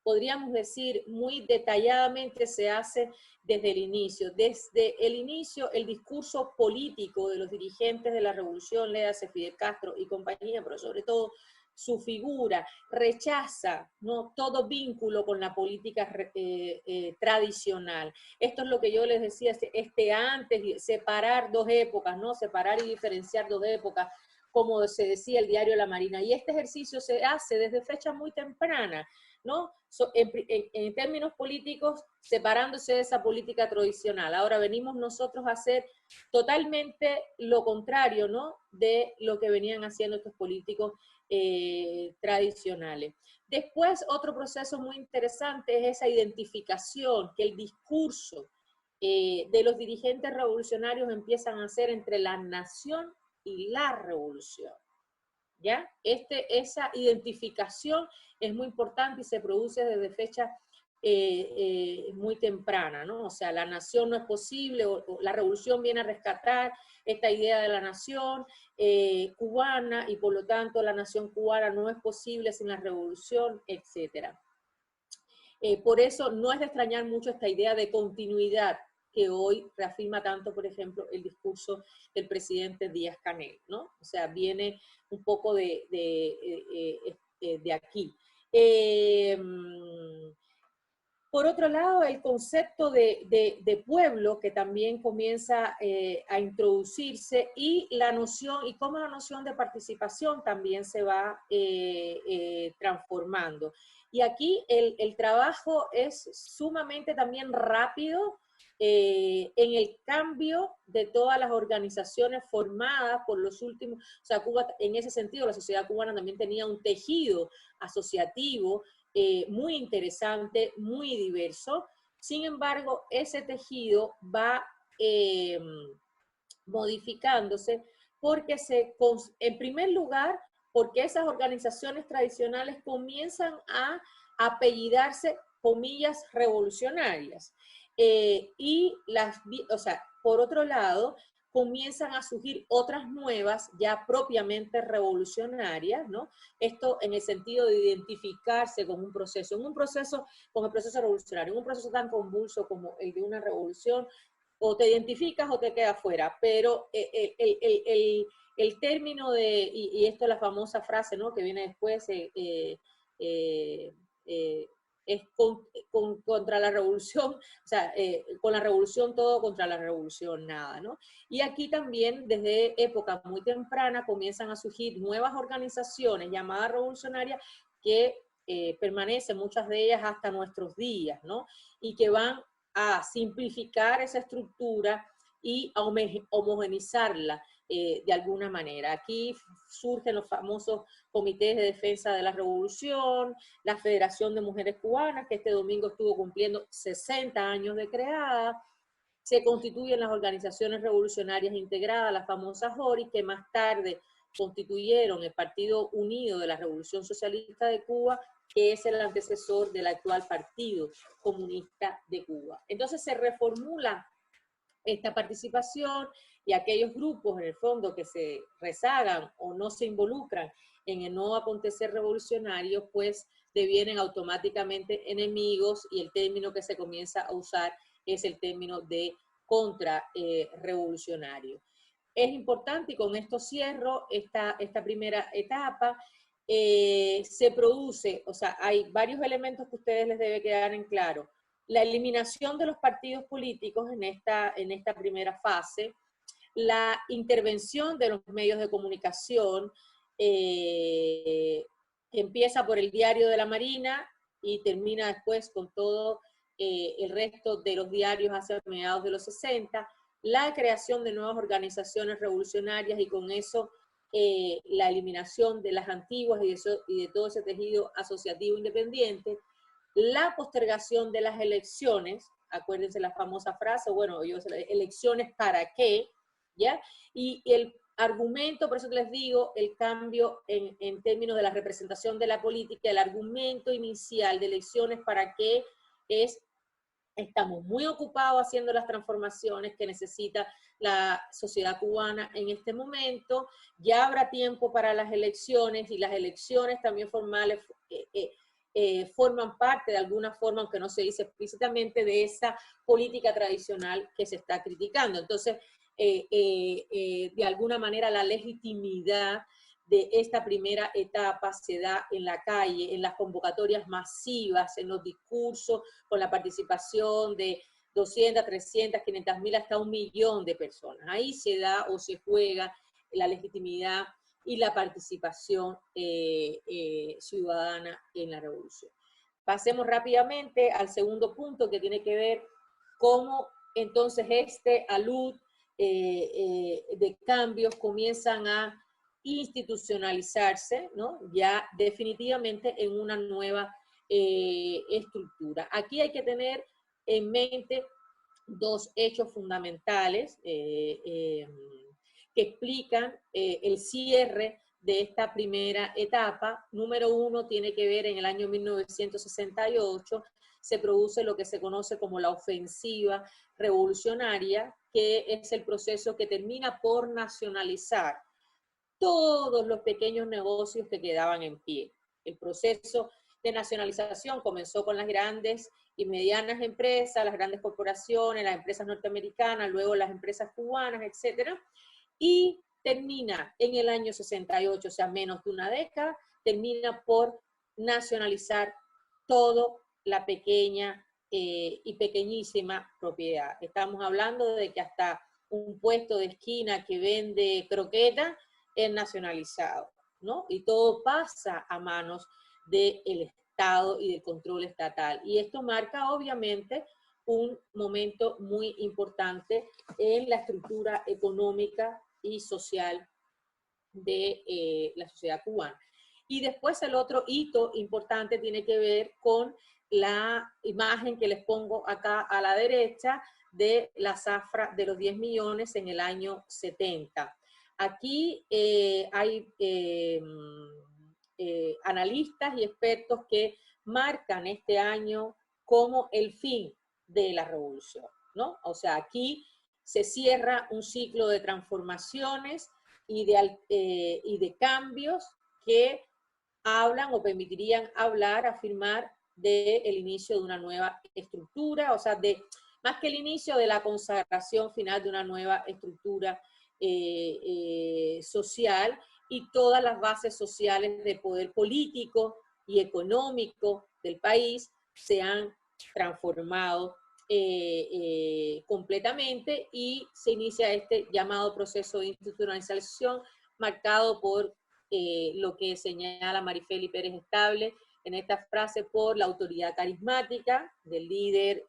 podríamos decir, muy detalladamente se hace desde el inicio. Desde el inicio, el discurso político de los dirigentes de la revolución, léase Fidel Castro y compañía, pero sobre todo su figura, rechaza, ¿no?, todo vínculo con la política tradicional. Esto es lo que yo les decía, antes, separar dos épocas, ¿no?, separar y diferenciar dos épocas, como se decía el diario La Marina. Y este ejercicio se hace desde fecha muy temprana, ¿no? En términos políticos, separándose de esa política tradicional. Ahora venimos nosotros a hacer totalmente lo contrario, ¿no?, de lo que venían haciendo estos políticos tradicionales. Después, otro proceso muy interesante es esa identificación que el discurso de los dirigentes revolucionarios empiezan a hacer entre la nación y la revolución. ¿Ya? Esa identificación es muy importante y se produce desde fecha muy temprana, ¿no? O sea, la nación no es posible, o la revolución viene a rescatar esta idea de la nación cubana, y por lo tanto la nación cubana no es posible sin la revolución, etc. Por eso no es de extrañar mucho esta idea de continuidad que hoy reafirma tanto, por ejemplo, el discurso del presidente Díaz-Canel, ¿no? O sea, viene un poco de aquí. Por otro lado, el concepto de pueblo, que también comienza a introducirse, y la noción, y cómo la noción de participación también se va transformando. Y aquí el trabajo es sumamente también rápido en el cambio de todas las organizaciones formadas por los últimos, o sea, Cuba, en ese sentido, la sociedad cubana también tenía un tejido asociativo muy interesante, muy diverso. Sin embargo, ese tejido va modificándose porque en primer lugar, porque esas organizaciones tradicionales comienzan a apellidarse, comillas, revolucionarias. O sea, por otro lado, comienzan a surgir otras nuevas, ya propiamente revolucionarias, ¿no? Esto en el sentido de identificarse con un proceso, con el proceso revolucionario, en un proceso tan convulso como el de una revolución, o te identificas o te quedas fuera, pero el término de, y esto es la famosa frase, ¿no?, que viene después, es contra la revolución, o sea, con la revolución todo, contra la revolución nada, ¿no? Y aquí también, desde época muy temprana, comienzan a surgir nuevas organizaciones llamadas revolucionarias que permanecen, muchas de ellas hasta nuestros días, ¿no? Y que van a simplificar esa estructura y a homogenizarla de alguna manera. Aquí surgen los famosos comités de defensa de la revolución, la Federación de Mujeres Cubanas, que este domingo estuvo cumpliendo 60 años de creada. Se constituyen las organizaciones revolucionarias integradas, las famosas JORI, que más tarde constituyeron el Partido Unido de la Revolución Socialista de Cuba, que es el antecesor del actual Partido Comunista de Cuba. Entonces se reformula esta participación, y aquellos grupos, en el fondo, que se rezagan o no se involucran en el no acontecer revolucionario, pues devienen automáticamente enemigos, y el término que se comienza a usar es el término de contra-revolucionario. Es importante, y con esto cierro esta primera etapa, se produce, o sea, hay varios elementos que a ustedes les debe quedar en claro. La eliminación de los partidos políticos en esta primera fase, la intervención de los medios de comunicación, que empieza por el Diario de la Marina y termina después con todo el resto de los diarios hacia mediados de los 60, la creación de nuevas organizaciones revolucionarias, y con eso la eliminación de las antiguas y de todo ese tejido asociativo independiente, la postergación de las elecciones, acuérdense la famosa frase, bueno, elecciones para qué, ¿ya? Y argumento, por eso les digo, el cambio en términos de la representación de la política, el argumento inicial de elecciones para qué es, estamos muy ocupados haciendo las transformaciones que necesita la sociedad cubana en este momento, ya habrá tiempo para las elecciones y las elecciones también formales forman parte de alguna forma, aunque no se dice explícitamente, de esa política tradicional que se está criticando. Entonces, de alguna manera la legitimidad de esta primera etapa se da en la calle, en las convocatorias masivas, en los discursos, con la participación de 200, 300, 500.000, hasta 1 millón de personas. Ahí se da o se juega la legitimidad y la participación ciudadana en la revolución. Pasemos rápidamente al segundo punto, que tiene que ver cómo entonces este alud de cambios comienzan a institucionalizarse, ¿no? Ya definitivamente en una nueva estructura. Aquí hay que tener en mente dos hechos fundamentales que explican el cierre de esta primera etapa. Número uno tiene que ver en el año 1968, se produce lo que se conoce como la ofensiva revolucionaria, que es el proceso que termina por nacionalizar todos los pequeños negocios que quedaban en pie. El proceso de nacionalización comenzó con las grandes y medianas empresas, las grandes corporaciones, las empresas norteamericanas, luego las empresas cubanas, etcétera, y termina en el año 68, o sea, menos de una década, termina por nacionalizar todo la pequeña y pequeñísima propiedad. Estamos hablando de que hasta un puesto de esquina que vende croqueta es nacionalizado, ¿no? Y todo pasa a manos del Estado y del control estatal. Y esto marca, obviamente, un momento muy importante en la estructura económica y social de la sociedad cubana. Y después el otro hito importante tiene que ver con la imagen que les pongo acá a la derecha de la zafra de los 10 millones en el año 70. Aquí hay analistas y expertos que marcan este año como el fin de la revolución, ¿no? O sea, aquí se cierra un ciclo de transformaciones y de cambios que hablan o permitirían hablar, afirmar del inicio de una nueva estructura, o sea, más que el inicio de la consagración final de una nueva estructura social y todas las bases sociales de poder político y económico del país se han transformado completamente y se inicia este llamado proceso de institucionalización marcado por lo que señala Marifeli Pérez Estable en esta frase, por la autoridad carismática del líder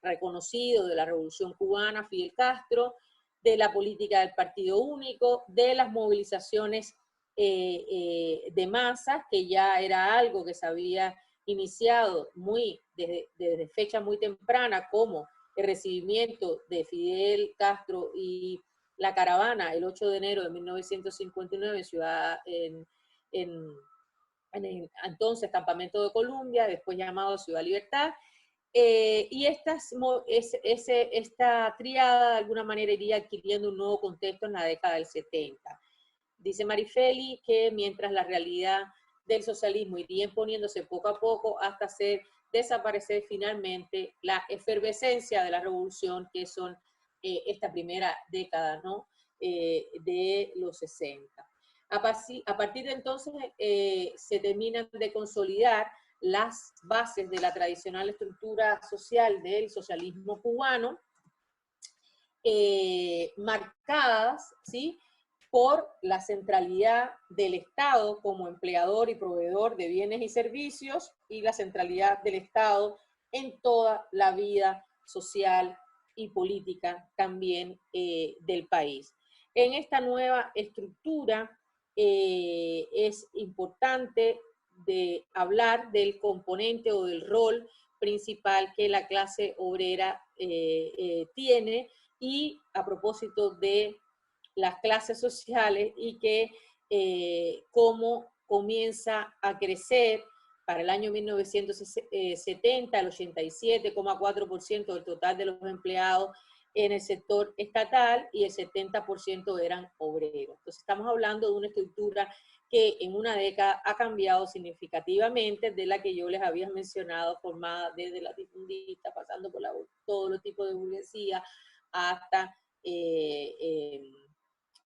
reconocido de la Revolución Cubana, Fidel Castro, de la política del Partido Único, de las movilizaciones de masas, que ya era algo que se había iniciado desde fecha muy temprana, como el recibimiento de Fidel Castro y la caravana el 8 de enero de 1959 en el entonces Campamento de Columbia, después llamado Ciudad Libertad, y esta triada de alguna manera iría adquiriendo un nuevo contexto en la década del 70. Dice Marifeli que mientras la realidad del socialismo iría imponiéndose poco a poco hasta desaparecer finalmente la efervescencia de la revolución, que son esta primera década, ¿no? De los 60. A partir de entonces se terminan de consolidar las bases de la tradicional estructura social del socialismo cubano, marcadas, ¿sí?, por la centralidad del Estado como empleador y proveedor de bienes y servicios y la centralidad del Estado en toda la vida social y política también del país. En esta nueva estructura es importante de hablar del componente o del rol principal que la clase obrera tiene, y a propósito de las clases sociales y que cómo comienza a crecer para el año 1970, el 87,4% del total de los empleados en el sector estatal y el 70% eran obreros. Entonces estamos hablando de una estructura que en una década ha cambiado significativamente, de la que yo les había mencionado, formada desde la difundista, pasando por todos los tipos de burguesía, hasta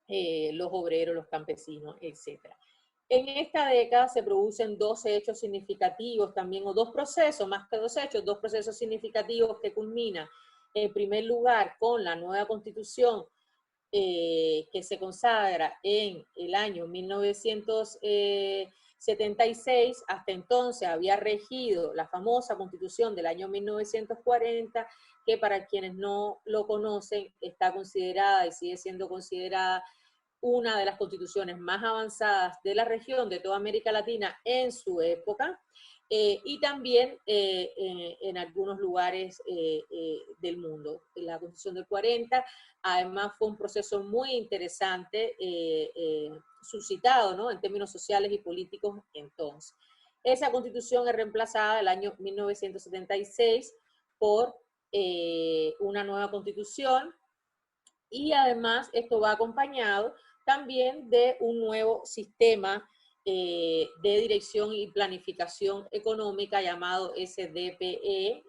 los obreros, los campesinos, etc. En esta década se producen dos hechos significativos también, o dos procesos, más que dos hechos, dos procesos significativos que culminan, en primer lugar, con la nueva Constitución que se consagra en el año 1976. Hasta entonces había regido la famosa Constitución del año 1940, que para quienes no lo conocen, está considerada y sigue siendo considerada una de las constituciones más avanzadas de la región, de toda América Latina en su época, y también en algunos lugares del mundo. La Constitución del 40, además, fue un proceso muy interesante, suscitado, ¿no?, en términos sociales y políticos entonces. Esa Constitución es reemplazada el año 1976 por una nueva Constitución, y además esto va acompañado también de un nuevo sistema de dirección y planificación económica llamado SDPE,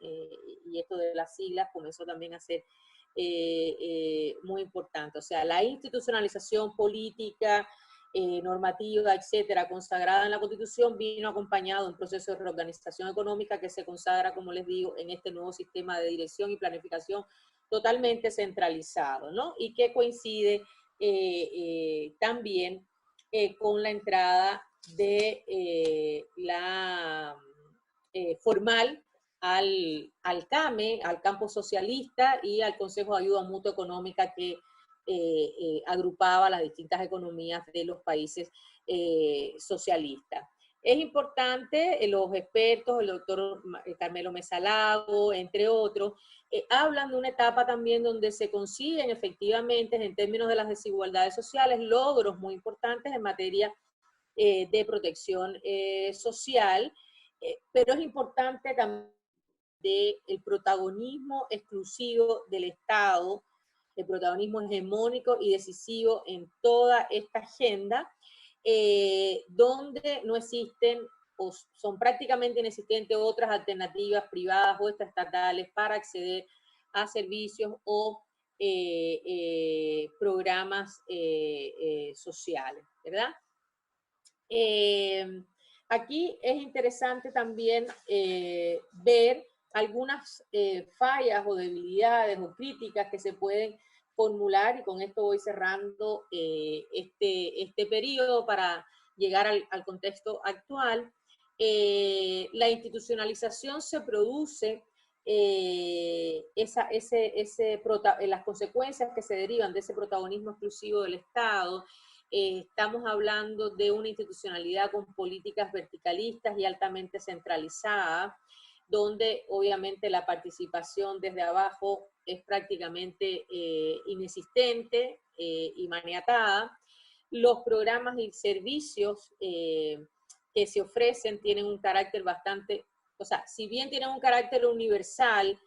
y esto de las siglas comenzó también a ser muy importante. O sea, la institucionalización política, normativa, etcétera, consagrada en la Constitución, vino acompañado de un proceso de reorganización económica que se consagra, como les digo, en este nuevo sistema de dirección y planificación totalmente centralizado, ¿no? Y que coincide también con la entrada de la formal al CAME, al campo socialista, y al Consejo de Ayuda Mutua Económica, que agrupaba las distintas economías de los países socialistas. Es importante, los expertos, el doctor Carmelo Mesa Lago, entre otros, hablan de una etapa también donde se consiguen efectivamente, en términos de las desigualdades sociales, logros muy importantes en materia de protección social, pero es importante también el protagonismo exclusivo del Estado, el protagonismo hegemónico y decisivo en toda esta agenda, donde no existen o son prácticamente inexistentes otras alternativas privadas o estatales para acceder a servicios o programas sociales, ¿verdad? Aquí es interesante también ver algunas fallas o debilidades o críticas que se pueden formular, y con esto voy cerrando este periodo para llegar al contexto actual. La institucionalización se produce, las consecuencias que se derivan de ese protagonismo exclusivo del Estado. Estamos hablando de una institucionalidad con políticas verticalistas y altamente centralizadas, donde obviamente la participación desde abajo es prácticamente inexistente y maniatada. Los programas y servicios que se ofrecen tienen un carácter bastante, o sea, si bien tienen un carácter universal,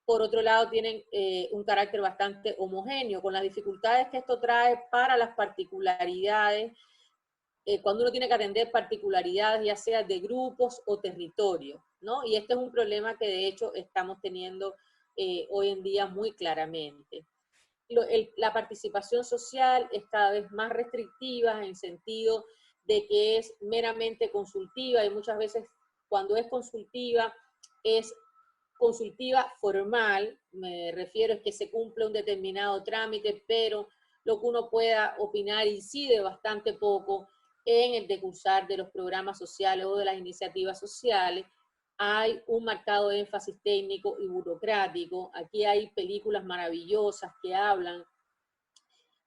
por otro lado tienen un carácter bastante homogéneo, con las dificultades que esto trae para las particularidades, cuando uno tiene que atender particularidades, ya sea de grupos o territorios, ¿no? Y este es un problema que de hecho estamos teniendo hoy en día muy claramente. La participación social es cada vez más restrictiva, en sentido de que es meramente consultiva, y muchas veces cuando es consultiva formal, me refiero es que se cumple un determinado trámite, pero lo que uno pueda opinar incide bastante poco en el decursar de los programas sociales o de las iniciativas sociales. Hay un marcado énfasis técnico y burocrático. Aquí hay películas maravillosas que hablan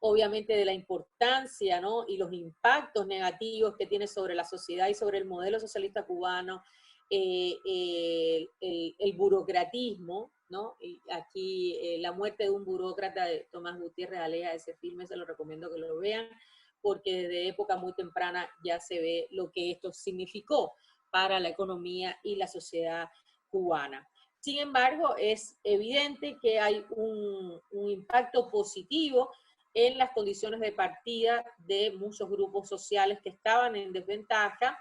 obviamente de la importancia, ¿no?, y los impactos negativos que tiene sobre la sociedad y sobre el modelo socialista cubano el burocratismo, ¿no? Y aquí la muerte de un burócrata de Tomás Gutiérrez Aleja, ese filme se lo recomiendo que lo vean, porque desde época muy temprana ya se ve lo que esto significó para la economía y la sociedad cubana. Sin embargo, es evidente que hay un impacto positivo en las condiciones de partida de muchos grupos sociales que estaban en desventaja,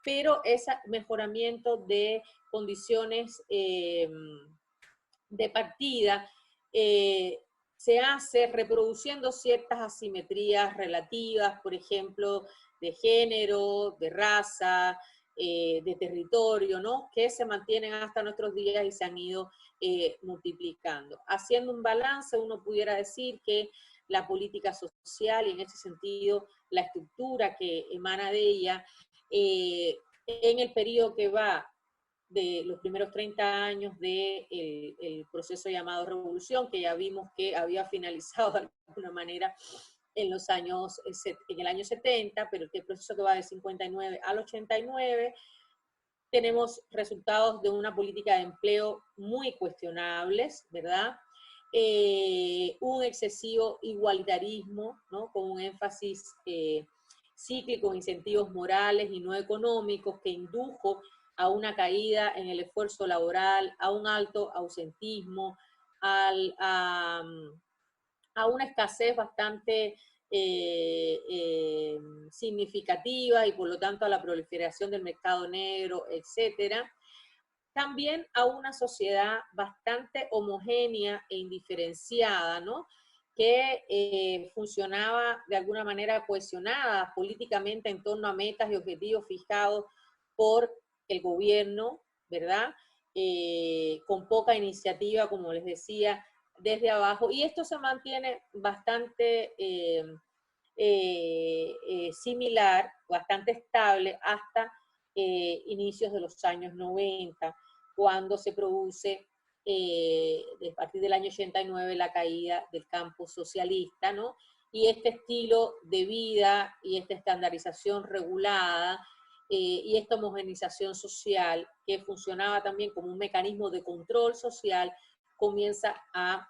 pero ese mejoramiento de condiciones de partida se hace reproduciendo ciertas asimetrías relativas, por ejemplo, de género, de raza, de territorio, ¿no? Que se mantienen hasta nuestros días y se han ido multiplicando. Haciendo un balance, uno pudiera decir que la política social, y en ese sentido la estructura que emana de ella, en el periodo que va de los primeros 30 años del el proceso llamado revolución, que ya vimos que había finalizado de alguna manera en los años, en el año 70, pero el proceso que va del 59 al 89, tenemos resultados de una política de empleo muy cuestionables, ¿verdad? Un excesivo igualitarismo, ¿no? Con un énfasis cíclico en incentivos morales y no económicos que indujo a una caída en el esfuerzo laboral, a un alto ausentismo, a una escasez bastante significativa y por lo tanto a la proliferación del mercado negro, etcétera. También a una sociedad bastante homogénea e indiferenciada, ¿no? Que funcionaba de alguna manera cohesionada políticamente en torno a metas y objetivos fijados por el gobierno, ¿verdad? Con poca iniciativa, como les decía, desde abajo. Y esto se mantiene bastante similar, bastante estable hasta inicios de los años 90, cuando se produce a partir del año 89 la caída del campo socialista, ¿no? Y este estilo de vida y esta estandarización regulada y esta homogenización social que funcionaba también como un mecanismo de control social comienza a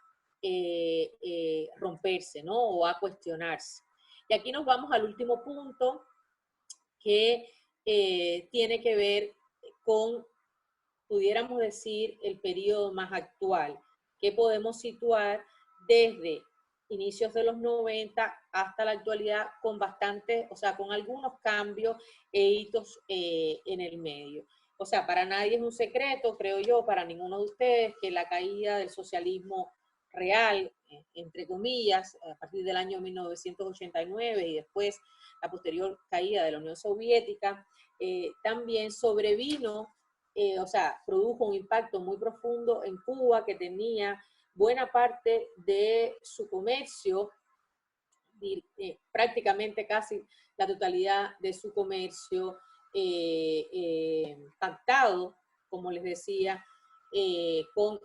romperse, ¿no? O a cuestionarse. Y aquí nos vamos al último punto que tiene que ver con, pudiéramos decir, el periodo más actual, que podemos situar desde inicios de los 90 hasta la actualidad con bastante, o sea, con algunos cambios e hitos en el medio. O sea, para nadie es un secreto, creo yo, para ninguno de ustedes, que la caída del socialismo real, entre comillas, a partir del año 1989 y después la posterior caída de la Unión Soviética, también sobrevino, o sea, produjo un impacto muy profundo en Cuba, que tenía buena parte de su comercio, prácticamente casi la totalidad de su comercio pactado, como les decía, con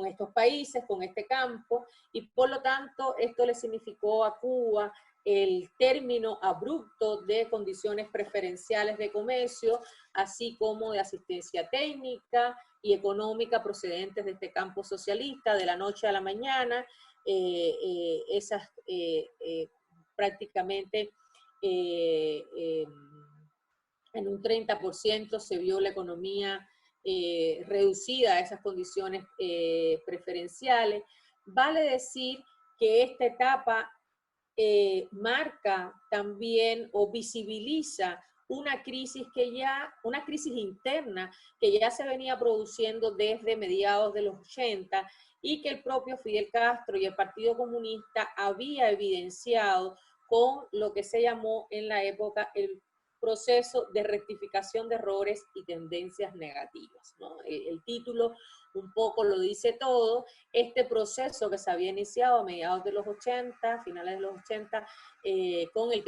estos países, con este campo, y por lo tanto esto le significó a Cuba el término abrupto de condiciones preferenciales de comercio, así como de asistencia técnica y económica procedentes de este campo socialista. De la noche a la mañana, prácticamente en un 30% se vio la economía reducida a esas condiciones preferenciales. Vale decir que esta etapa marca también o visibiliza una crisis interna que ya se venía produciendo desde mediados de los 80 y que el propio Fidel Castro y el Partido Comunista había evidenciado con lo que se llamó en la época el proceso de rectificación de errores y tendencias negativas, ¿no? El título un poco lo dice todo. Este proceso que se había iniciado a mediados de los 80, finales de los 80, con el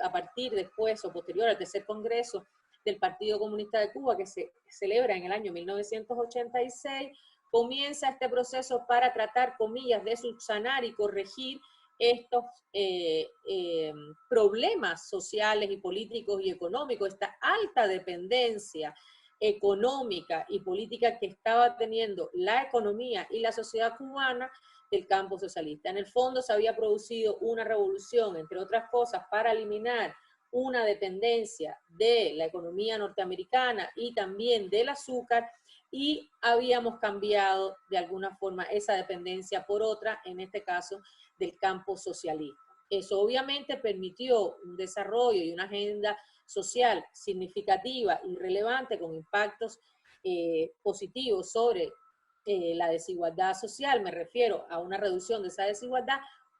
a partir después o posterior al tercer congreso del Partido Comunista de Cuba, que se celebra en el año 1986, comienza este proceso para tratar, comillas, de subsanar y corregir estos problemas sociales y políticos y económicos, esta alta dependencia económica y política que estaba teniendo la economía y la sociedad cubana del campo socialista. En el fondo se había producido una revolución, entre otras cosas, para eliminar una dependencia de la economía norteamericana y también del azúcar, y habíamos cambiado de alguna forma esa dependencia por otra, en este caso del campo socialista. Eso obviamente permitió un desarrollo y una agenda social significativa y relevante con impactos positivos sobre la desigualdad social, me refiero a una reducción de esa desigualdad,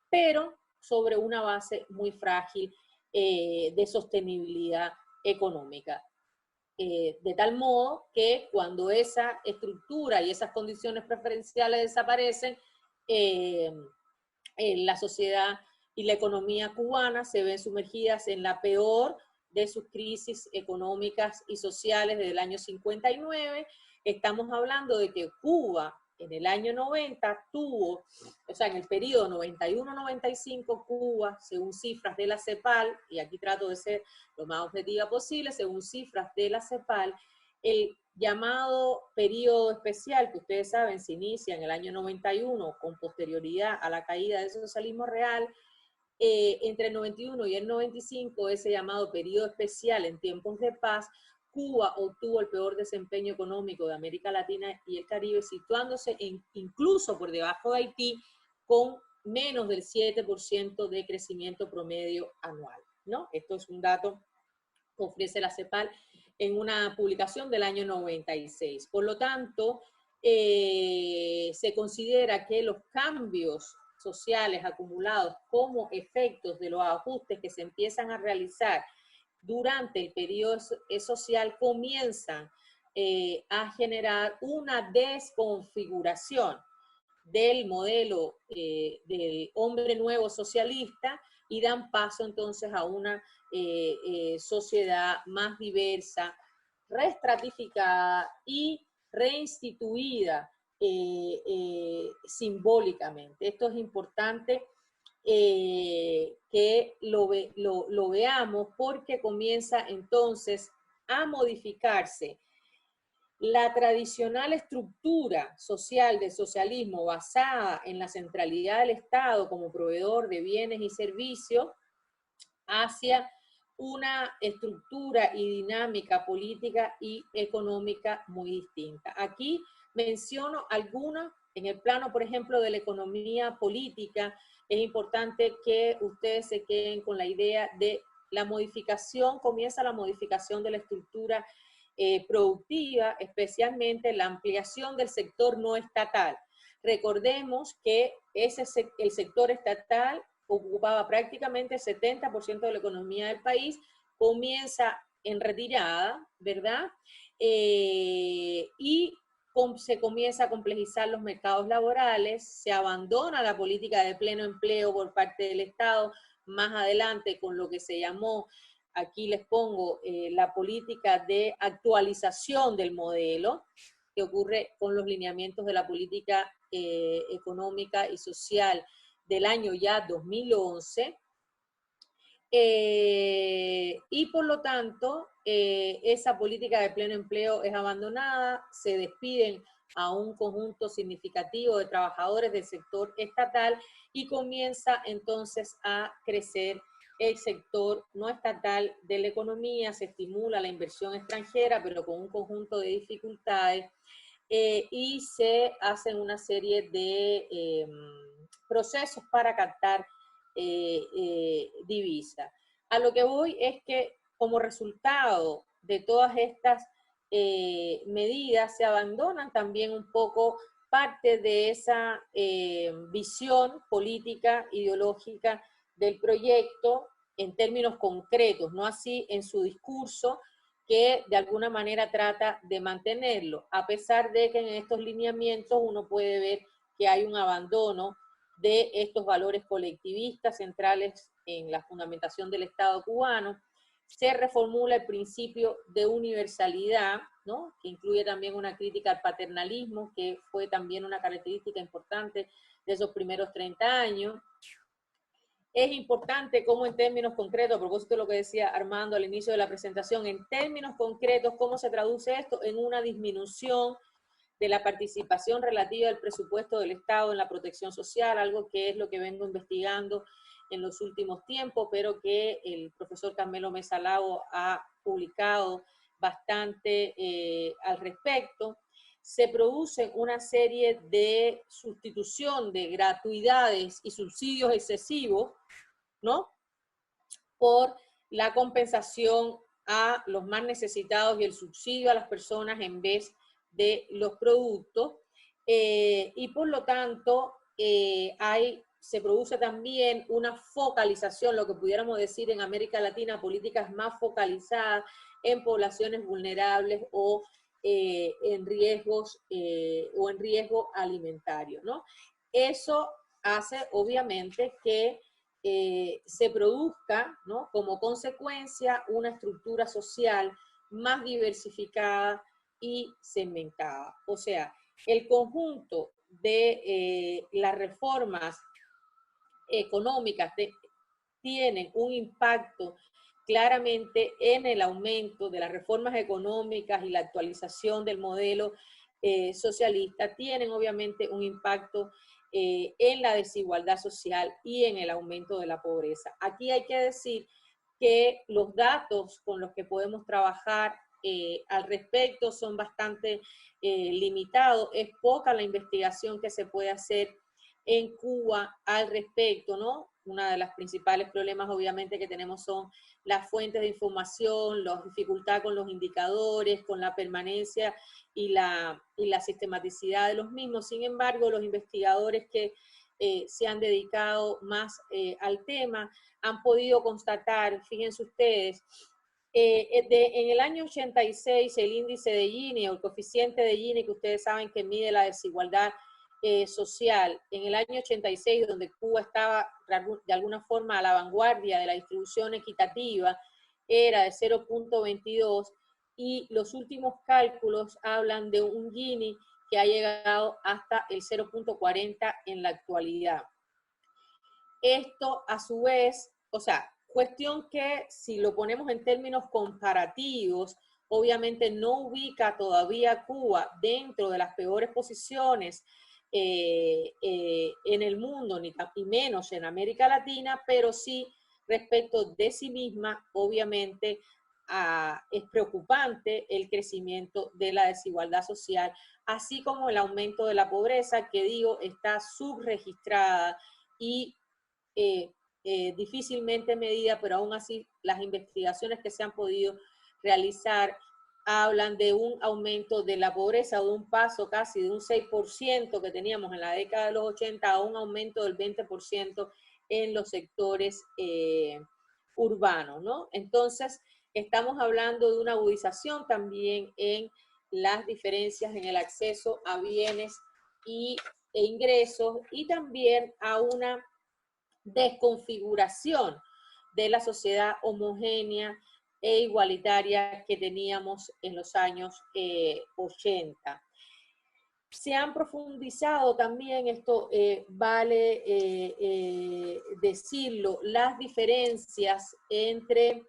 pero sobre una base muy frágil de sostenibilidad económica. De tal modo que cuando esa estructura y esas condiciones preferenciales desaparecen, la sociedad y la economía cubana se ven sumergidas en la peor de sus crisis económicas y sociales desde el año 59. Estamos hablando de que Cuba en el año 90 tuvo, o sea, en el periodo 91-95, Cuba, según cifras de la CEPAL, y aquí trato de ser lo más objetiva posible, según cifras de la CEPAL, el llamado periodo especial, que ustedes saben, se inicia en el año 91 con posterioridad a la caída del socialismo real, entre el 91 y el 95, ese llamado periodo especial en tiempos de paz, Cuba obtuvo el peor desempeño económico de América Latina y el Caribe, situándose incluso por debajo de Haití, con menos del 7% de crecimiento promedio anual, ¿no? Esto es un dato que ofrece la CEPAL en una publicación del año 96. Por lo tanto, se considera que los cambios sociales acumulados como efectos de los ajustes que se empiezan a realizar durante el periodo social comienzan a generar una desconfiguración del modelo del hombre nuevo socialista y dan paso entonces a una sociedad más diversa, reestratificada y reinstituida simbólicamente. Esto es importante que lo veamos, porque comienza entonces a modificarse la tradicional estructura social del socialismo basada en la centralidad del Estado como proveedor de bienes y servicios hacia una estructura y dinámica política y económica muy distinta. Aquí menciono algunas, en el plano, por ejemplo, de la economía política. Es importante que ustedes se queden con la idea de la modificación, comienza la modificación de la estructura productiva, especialmente la ampliación del sector no estatal. Recordemos que el sector estatal ocupaba prácticamente el 70% de la economía del país, comienza en retirada, ¿verdad? Y se comienza a complejizar los mercados laborales, se abandona la política de pleno empleo por parte del Estado, más adelante con lo que se llamó, aquí les pongo, la política de actualización del modelo, que ocurre con los lineamientos de la política económica y social del año ya 2011, y por lo tanto esa política de pleno empleo es abandonada, se despiden a un conjunto significativo de trabajadores del sector estatal y comienza entonces a crecer el sector no estatal de la economía, se estimula la inversión extranjera, pero con un conjunto de dificultades, y se hacen una serie de procesos para captar divisa. A lo que voy es que como resultado de todas estas medidas se abandonan también un poco parte de esa visión política, ideológica del proyecto en términos concretos, no así en su discurso, que de alguna manera trata de mantenerlo, a pesar de que en estos lineamientos uno puede ver que hay un abandono de estos valores colectivistas centrales en la fundamentación del Estado cubano. Se reformula el principio de universalidad, ¿no?, que incluye también una crítica al paternalismo, que fue también una característica importante de esos primeros 30 años. es importante cómo en términos concretos, a propósito de lo que decía Armando al inicio de la presentación, en términos concretos, cómo se traduce esto en una disminución de la participación relativa del presupuesto del Estado en la protección social, algo que es lo que vengo investigando en los últimos tiempos, pero que el profesor Carmelo Mesa Lago ha publicado bastante al respecto. Se produce una serie de sustitución de gratuidades y subsidios excesivos, ¿no?, por la compensación a los más necesitados y el subsidio a las personas en vez de los productos, y por lo tanto se produce también una focalización, lo que pudiéramos decir en América Latina, políticas más focalizadas en poblaciones vulnerables o en riesgos o en riesgo alimentario, ¿no? Eso hace obviamente que se produzca, ¿no?, como consecuencia una estructura social más diversificada y segmentada. O sea, el conjunto de las reformas económicas tienen un impacto claramente en el aumento de las reformas económicas y la actualización del modelo socialista, tienen obviamente un impacto en la desigualdad social y en el aumento de la pobreza. Aquí hay que decir que los datos con los que podemos trabajar al respecto son bastante limitados. Es poca la investigación que se puede hacer en Cuba al respecto, ¿no? Uno de los principales problemas obviamente que tenemos son las fuentes de información, la dificultad con los indicadores, con la permanencia y la sistematicidad de los mismos. Sin embargo, los investigadores que se han dedicado más al tema han podido constatar, fíjense ustedes, en el año 86 el índice de Gini o el coeficiente de Gini, que ustedes saben que mide la desigualdad social, en el año 86, donde Cuba estaba de alguna forma a la vanguardia de la distribución equitativa, era de 0.22, y los últimos cálculos hablan de un Gini que ha llegado hasta el 0.40 en la actualidad. Esto a su vez, o sea, cuestión que si lo ponemos en términos comparativos, obviamente no ubica todavía a Cuba dentro de las peores posiciones en el mundo, ni menos en América Latina, pero sí respecto de sí misma, obviamente es preocupante el crecimiento de la desigualdad social, así como el aumento de la pobreza, que digo, está subregistrada y difícilmente medida, pero aún así las investigaciones que se han podido realizar hablan de un aumento de la pobreza, de un paso casi de un 6% que teníamos en la década de los 80 a un aumento del 20% en los sectores urbanos, ¿no? Entonces, estamos hablando de una agudización también en las diferencias en el acceso a bienes e ingresos, y también a una desconfiguración de la sociedad homogénea e igualitaria que teníamos en los años 80. Se han profundizado también, esto vale decirlo, las diferencias entre,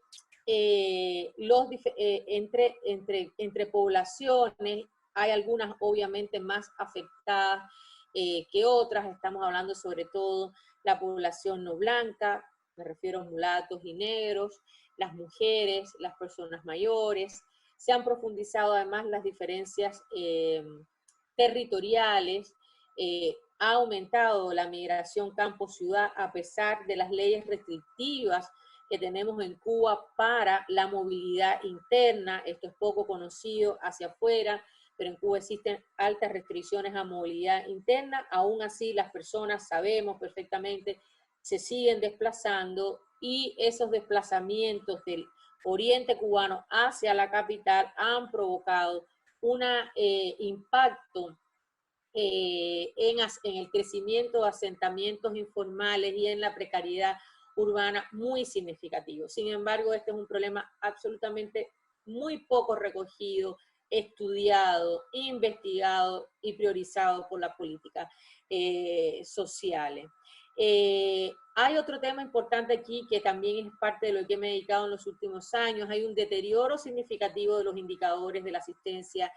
entre poblaciones. Hay algunas obviamente más afectadas que otras. Estamos hablando sobre todo la población no blanca, me refiero a mulatos y negros, las mujeres, las personas mayores. Se han profundizado además las diferencias territoriales, ha aumentado la migración campo-ciudad a pesar de las leyes restrictivas que tenemos en Cuba para la movilidad interna. Esto es poco conocido hacia afuera, pero en Cuba existen altas restricciones a movilidad interna. Aún así, las personas, sabemos perfectamente, se siguen desplazando, y esos desplazamientos del oriente cubano hacia la capital han provocado un impacto en el crecimiento de asentamientos informales y en la precariedad urbana muy significativo. Sin embargo, este es un problema absolutamente muy poco recogido, estudiado, investigado y priorizado por las políticas sociales. Hay otro tema importante aquí que también es parte de lo que me he dedicado en los últimos años. Hay un deterioro significativo de los indicadores de la asistencia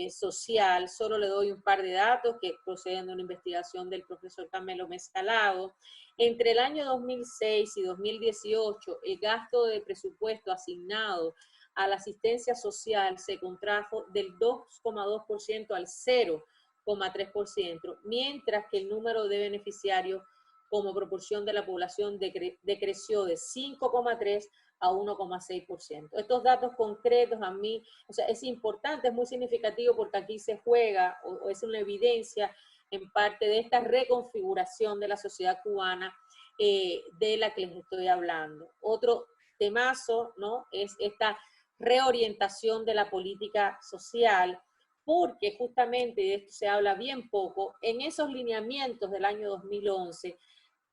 social. Solo le doy un par de datos que proceden de una investigación del profesor Carmelo Mezcalado. Entre el año 2006 y 2018, el gasto de presupuesto asignado a la asistencia social se contrajo del 2,2% al 0,3%, mientras que el número de beneficiarios como proporción de la población decreció de 5,3 a 1,6%. Estos datos concretos a mí, o sea, es importante, es muy significativo porque aquí se juega o es una evidencia en parte de esta reconfiguración de la sociedad cubana de la que les estoy hablando. Otro temazo, ¿no?, es esta reorientación de la política social, porque justamente de esto se habla bien poco. En esos lineamientos del año 2011,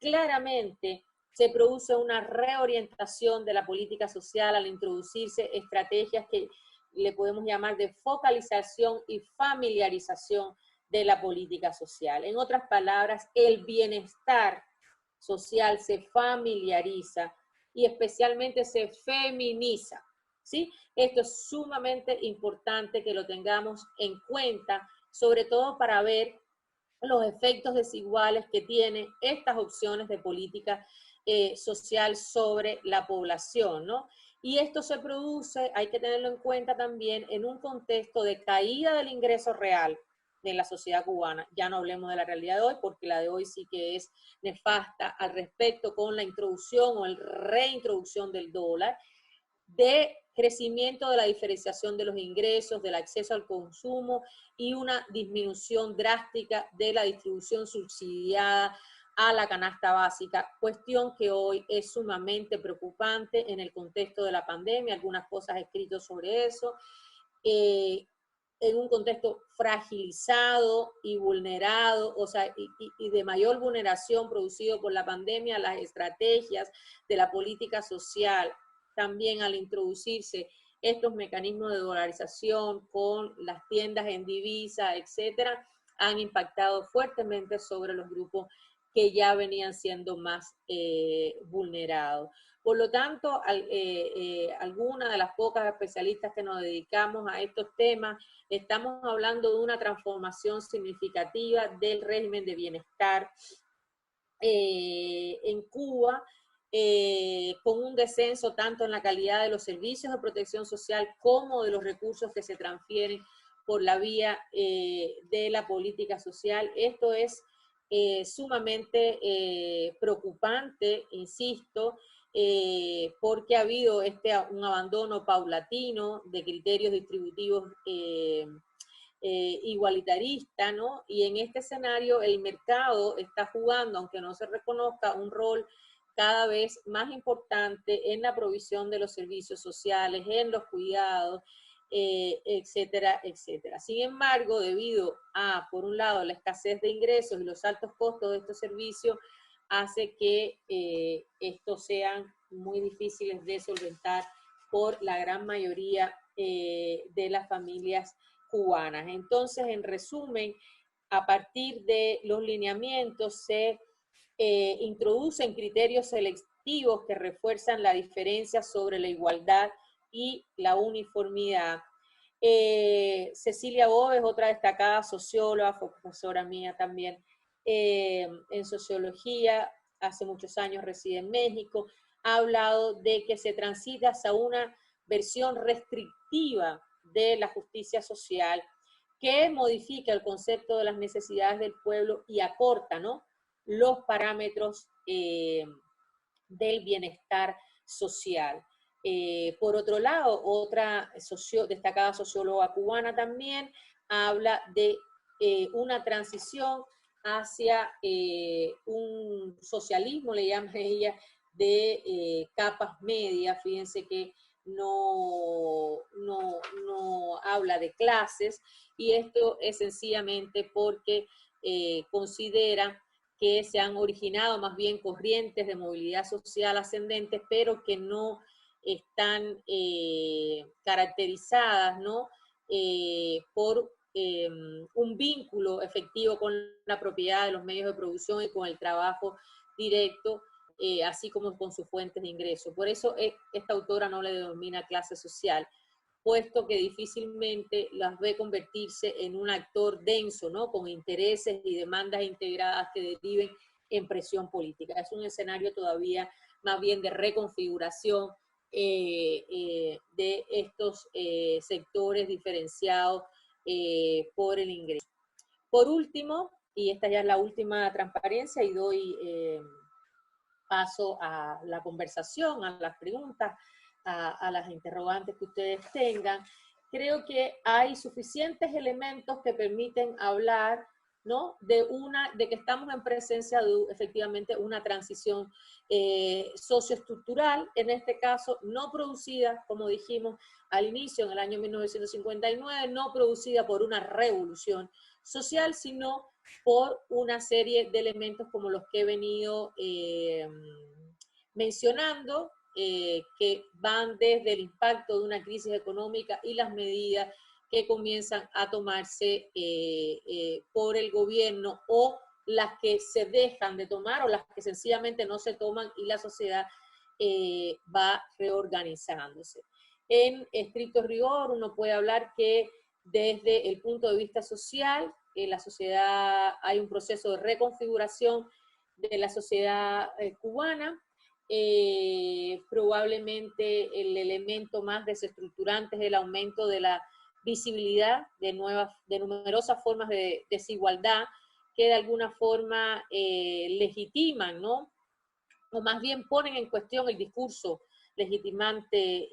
claramente se produce una reorientación de la política social al introducirse estrategias que le podemos llamar de focalización y familiarización de la política social. En otras palabras, el bienestar social se familiariza y especialmente se feminiza, ¿sí? Esto es sumamente importante que lo tengamos en cuenta, sobre todo para ver los efectos desiguales que tienen estas opciones de política social sobre la población, ¿no? Y esto se produce, hay que tenerlo en cuenta también, en un contexto de caída del ingreso real de la sociedad cubana. Ya no hablemos de la realidad de hoy, porque la de hoy sí que es nefasta al respecto, con la introducción o el reintroducción del dólar, de crecimiento de la diferenciación de los ingresos, del acceso al consumo y una disminución drástica de la distribución subsidiada a la canasta básica, cuestión que hoy es sumamente preocupante en el contexto de la pandemia. Algunas cosas he escrito sobre eso. En un contexto fragilizado y vulnerado, o sea, y de mayor vulneración producido por la pandemia, las estrategias de la política social, también al introducirse estos mecanismos de dolarización con las tiendas en divisa, etcétera, han impactado fuertemente sobre los grupos que ya venían siendo más vulnerados. Por lo tanto, algunas de las pocas especialistas que nos dedicamos a estos temas, estamos hablando de una transformación significativa del régimen de bienestar en Cuba, con un descenso tanto en la calidad de los servicios de protección social como de los recursos que se transfieren por la vía de la política social. Esto es sumamente preocupante, insisto, porque ha habido un abandono paulatino de criterios distributivos igualitarista, ¿no? Y en este escenario el mercado está jugando, aunque no se reconozca, un rol cada vez más importante en la provisión de los servicios sociales, en los cuidados, etcétera, etcétera. Sin embargo, debido a, por un lado, la escasez de ingresos y los altos costos de estos servicios, hace que estos sean muy difíciles de solventar por la gran mayoría de las familias cubanas. Entonces, en resumen, a partir de los lineamientos se introducen criterios selectivos que refuerzan la diferencia sobre la igualdad y la uniformidad. Cecilia Bóves, otra destacada socióloga, fue profesora mía también en sociología, hace muchos años reside en México, ha hablado de que se transita hacia una versión restrictiva de la justicia social que modifica el concepto de las necesidades del pueblo y acorta, ¿no?, los parámetros del bienestar social. Por otro lado, otra destacada socióloga cubana también habla de una transición hacia un socialismo, le llama ella, de capas medias. Fíjense que no habla de clases, y esto es sencillamente porque considera que se han originado más bien corrientes de movilidad social ascendentes, pero que no están caracterizadas, ¿no?, por un vínculo efectivo con la propiedad de los medios de producción y con el trabajo directo, así como con sus fuentes de ingreso. Por eso esta autora no le denomina clase social, puesto que difícilmente las ve convertirse en un actor denso, ¿no? Con intereses y demandas integradas que deriven en presión política. Es un escenario todavía más bien de reconfiguración de estos sectores diferenciados por el ingreso. Por último, y esta ya es la última transparencia y doy paso a la conversación, a las preguntas, a las interrogantes que ustedes tengan, creo que hay suficientes elementos que permiten hablar, ¿no? de que estamos en presencia de efectivamente una transición socioestructural, en este caso no producida, como dijimos al inicio, en el año 1959, no producida por una revolución social, sino por una serie de elementos como los que he venido mencionando, que van desde el impacto de una crisis económica y las medidas que comienzan a tomarse por el gobierno, o las que se dejan de tomar, o las que sencillamente no se toman, y la sociedad va reorganizándose. En estricto rigor, uno puede hablar que desde el punto de vista social, en la sociedad hay un proceso de reconfiguración de la sociedad cubana. Probablemente el elemento más desestructurante es el aumento de la visibilidad de numerosas formas de desigualdad que de alguna forma legitiman, ¿no? O más bien ponen en cuestión el discurso legitimante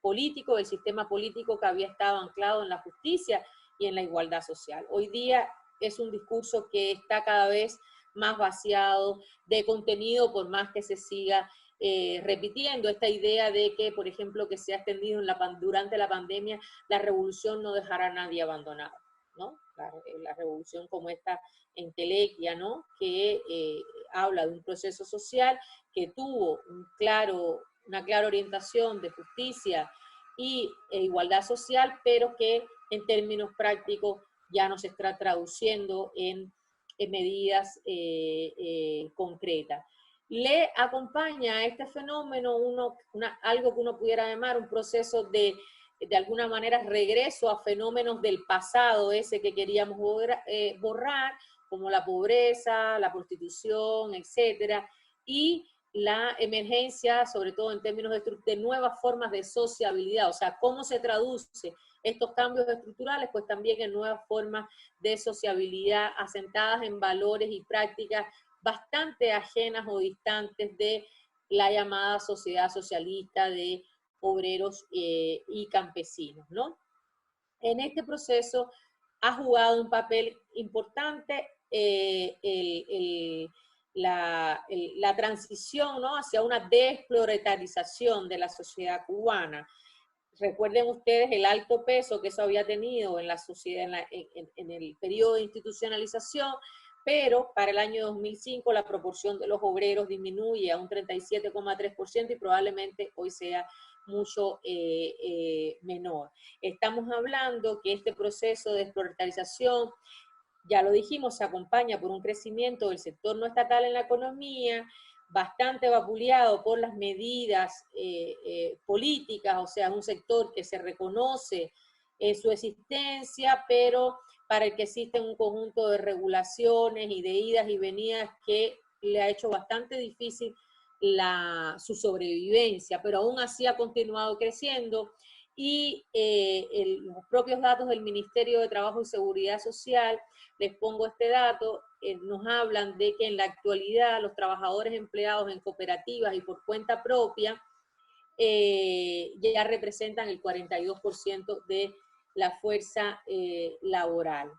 político, del sistema político que había estado anclado en la justicia y en la igualdad social. Hoy día es un discurso que está cada vez más vaciado de contenido, por más que se siga repitiendo esta idea de que, por ejemplo, que se ha extendido durante la pandemia, la revolución no dejará a nadie abandonado, ¿no? La revolución como esta entelequia, ¿no? Que habla de un proceso social que tuvo una clara orientación de justicia e igualdad social, pero que en términos prácticos ya no se está traduciendo en medidas concretas. Le acompaña a este fenómeno algo que uno pudiera llamar un proceso de alguna manera regreso a fenómenos del pasado, ese que queríamos borrar, como la pobreza, la prostitución, etcétera, y la emergencia, sobre todo en términos de nuevas formas de sociabilidad, o sea, cómo se traduce estos cambios estructurales, pues también en nuevas formas de sociabilidad asentadas en valores y prácticas bastante ajenas o distantes de la llamada sociedad socialista de obreros y campesinos, ¿no? En este proceso ha jugado un papel importante la transición, ¿no? Hacia una desproletarización de la sociedad cubana. Recuerden ustedes el alto peso que eso había tenido en la sociedad, en el periodo de institucionalización, pero para el año 2005 la proporción de los obreros disminuye a un 37,3% y probablemente hoy sea mucho menor. Estamos hablando que este proceso de desproletarización, ya lo dijimos, se acompaña por un crecimiento del sector no estatal en la economía, bastante vapuleado por las medidas políticas, o sea, un sector que se reconoce su existencia, pero para el que existe un conjunto de regulaciones y de idas y venidas que le ha hecho bastante difícil su sobrevivencia, pero aún así ha continuado creciendo, y los propios datos del Ministerio de Trabajo y Seguridad Social, les pongo este dato, nos hablan de que en la actualidad los trabajadores empleados en cooperativas y por cuenta propia ya representan el 42% de la fuerza laboral.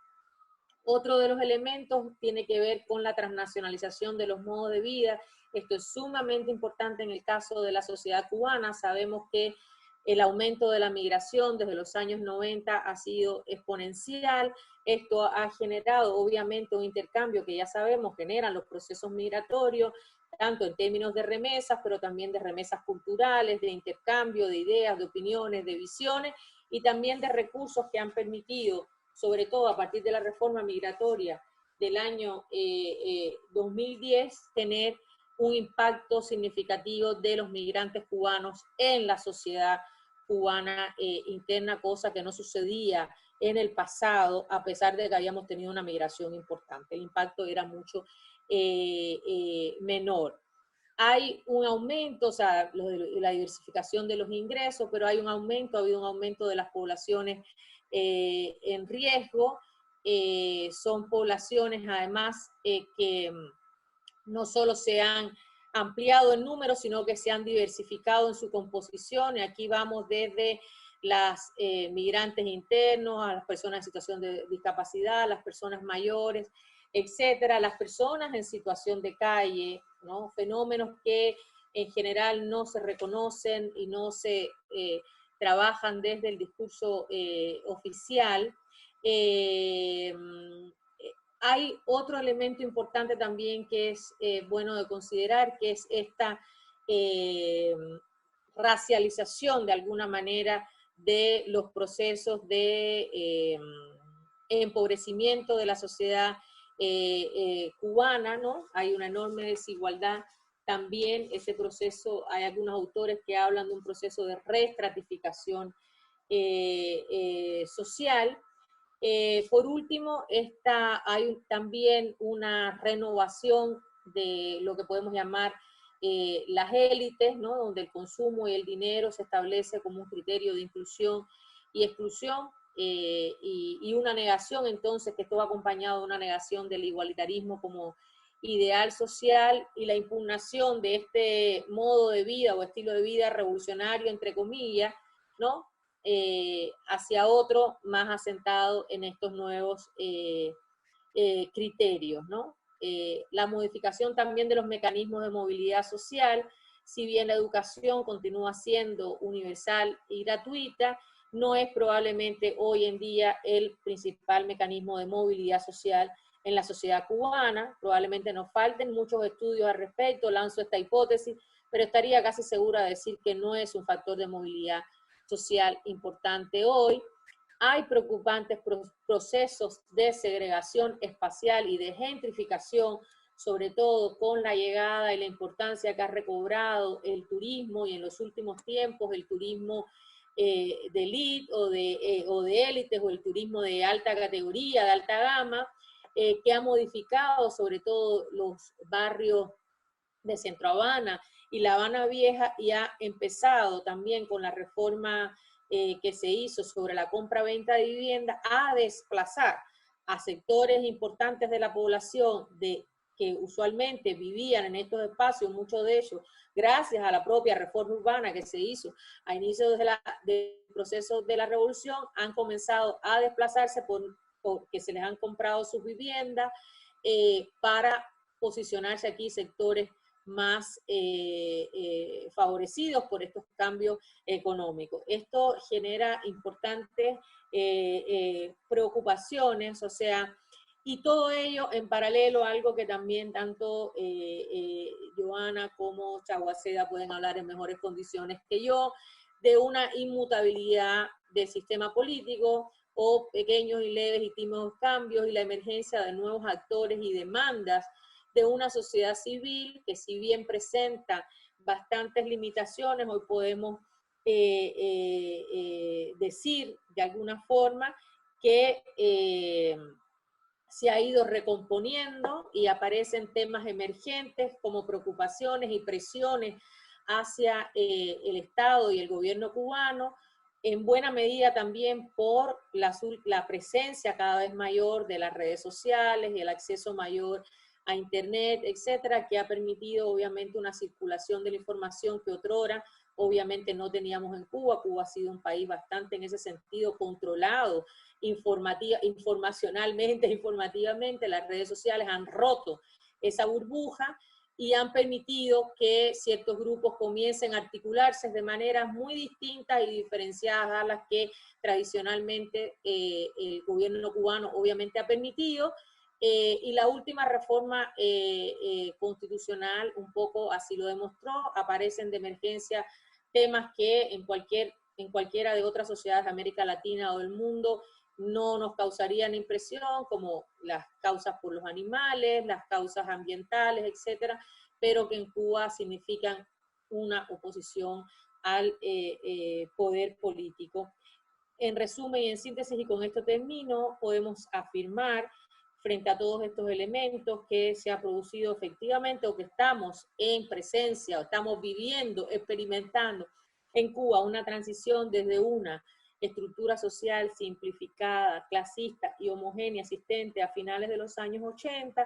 Otro de los elementos tiene que ver con la transnacionalización de los modos de vida. Esto es sumamente importante en el caso de la sociedad cubana. Sabemos que el aumento de la migración desde los años 90 ha sido exponencial. Esto ha generado obviamente un intercambio que ya sabemos generan los procesos migratorios, tanto en términos de remesas, pero también de remesas culturales, de intercambio de ideas, de opiniones, de visiones, y también de recursos que han permitido sobre todo a partir de la reforma migratoria del año 2010, tener un impacto significativo de los migrantes cubanos en la sociedad cubana interna, cosa que no sucedía en el pasado, a pesar de que habíamos tenido una migración importante. El impacto era mucho menor. Hay un aumento, o sea, la diversificación de los ingresos, pero hay un aumento, ha habido un aumento de las poblaciones en riesgo. Son poblaciones, además, que no solo se han ampliado en número, sino que se han diversificado en su composición. Y aquí vamos desde las migrantes internos, a las personas en situación de discapacidad, a las personas mayores, etcétera, las personas en situación de calle, ¿no? Fenómenos que en general no se reconocen y no se trabajan desde el discurso oficial. Hay otro elemento importante también que es bueno de considerar, que es esta racialización de alguna manera de los procesos de empobrecimiento de la sociedad cubana, ¿no? Hay una enorme desigualdad también, ese proceso, hay algunos autores que hablan de un proceso de reestratificación social. Por último, hay también una renovación de lo que podemos llamar las élites, ¿no? Donde el consumo y el dinero se establece como un criterio de inclusión y exclusión, y una negación, entonces, que esto va acompañado de una negación del igualitarismo como ideal social y la impugnación de este modo de vida o estilo de vida revolucionario, entre comillas, ¿no? Hacia otro más asentado en estos nuevos criterios, ¿no? La modificación también de los mecanismos de movilidad social, si bien la educación continúa siendo universal y gratuita, no es probablemente hoy en día el principal mecanismo de movilidad social en la sociedad cubana. Probablemente nos falten muchos estudios al respecto, lanzo esta hipótesis, pero estaría casi segura de decir que no es un factor de movilidad social importante hoy. Hay preocupantes procesos de segregación espacial y de gentrificación, sobre todo con la llegada y la importancia que ha recobrado el turismo, y en los últimos tiempos el turismo de élite o de élites, o el turismo de alta categoría, de alta gama, que ha modificado sobre todo los barrios de Centro Habana y La Habana Vieja, y ha empezado también con la reforma que se hizo sobre la compra-venta de vivienda a desplazar a sectores importantes de la población que usualmente vivían en estos espacios, muchos de ellos, gracias a la propia reforma urbana que se hizo a inicios del proceso de la revolución, han comenzado a desplazarse porque se les han comprado sus viviendas para posicionarse aquí sectores más favorecidos por estos cambios económicos. Esto genera importantes preocupaciones, o sea, y todo ello en paralelo a algo que también tanto Joana como Chaguaceda pueden hablar en mejores condiciones que yo, de una inmutabilidad del sistema político, o pequeños y leves y tímidos cambios, y la emergencia de nuevos actores y demandas de una sociedad civil que, si bien presenta bastantes limitaciones, hoy podemos decir de alguna forma que se ha ido recomponiendo, y aparecen temas emergentes como preocupaciones y presiones hacia el Estado y el gobierno cubano, en buena medida también por la presencia cada vez mayor de las redes sociales y el acceso mayor a Internet, etcétera, que ha permitido obviamente una circulación de la información que otrora obviamente no teníamos en Cuba. Cuba ha sido un país bastante en ese sentido controlado informativamente. Las redes sociales han roto esa burbuja y han permitido que ciertos grupos comiencen a articularse de maneras muy distintas y diferenciadas a las que tradicionalmente el gobierno cubano obviamente ha permitido. Y la última reforma constitucional un poco así lo demostró. Aparecen de emergencia temas que en cualquiera de otras sociedades de América Latina o del mundo no nos causarían impresión, como las causas por los animales, las causas ambientales, etcétera, pero que en Cuba significan una oposición al poder político. En resumen y en síntesis, y con esto termino, podemos afirmar frente a todos estos elementos que se ha producido efectivamente o que estamos en presencia o estamos viviendo, experimentando en Cuba una transición desde una estructura social simplificada, clasista y homogénea existente a finales de los años 80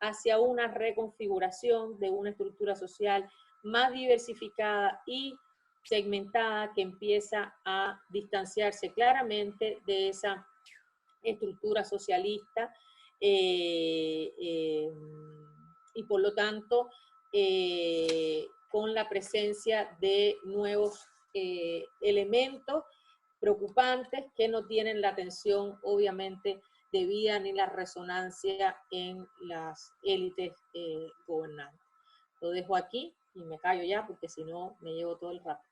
hacia una reconfiguración de una estructura social más diversificada y segmentada que empieza a distanciarse claramente de esa estructura socialista y por lo tanto con la presencia de nuevos elementos preocupantes que no tienen la atención obviamente debida ni la resonancia en las élites gobernantes. Lo dejo aquí y me callo ya porque si no me llevo todo el rato.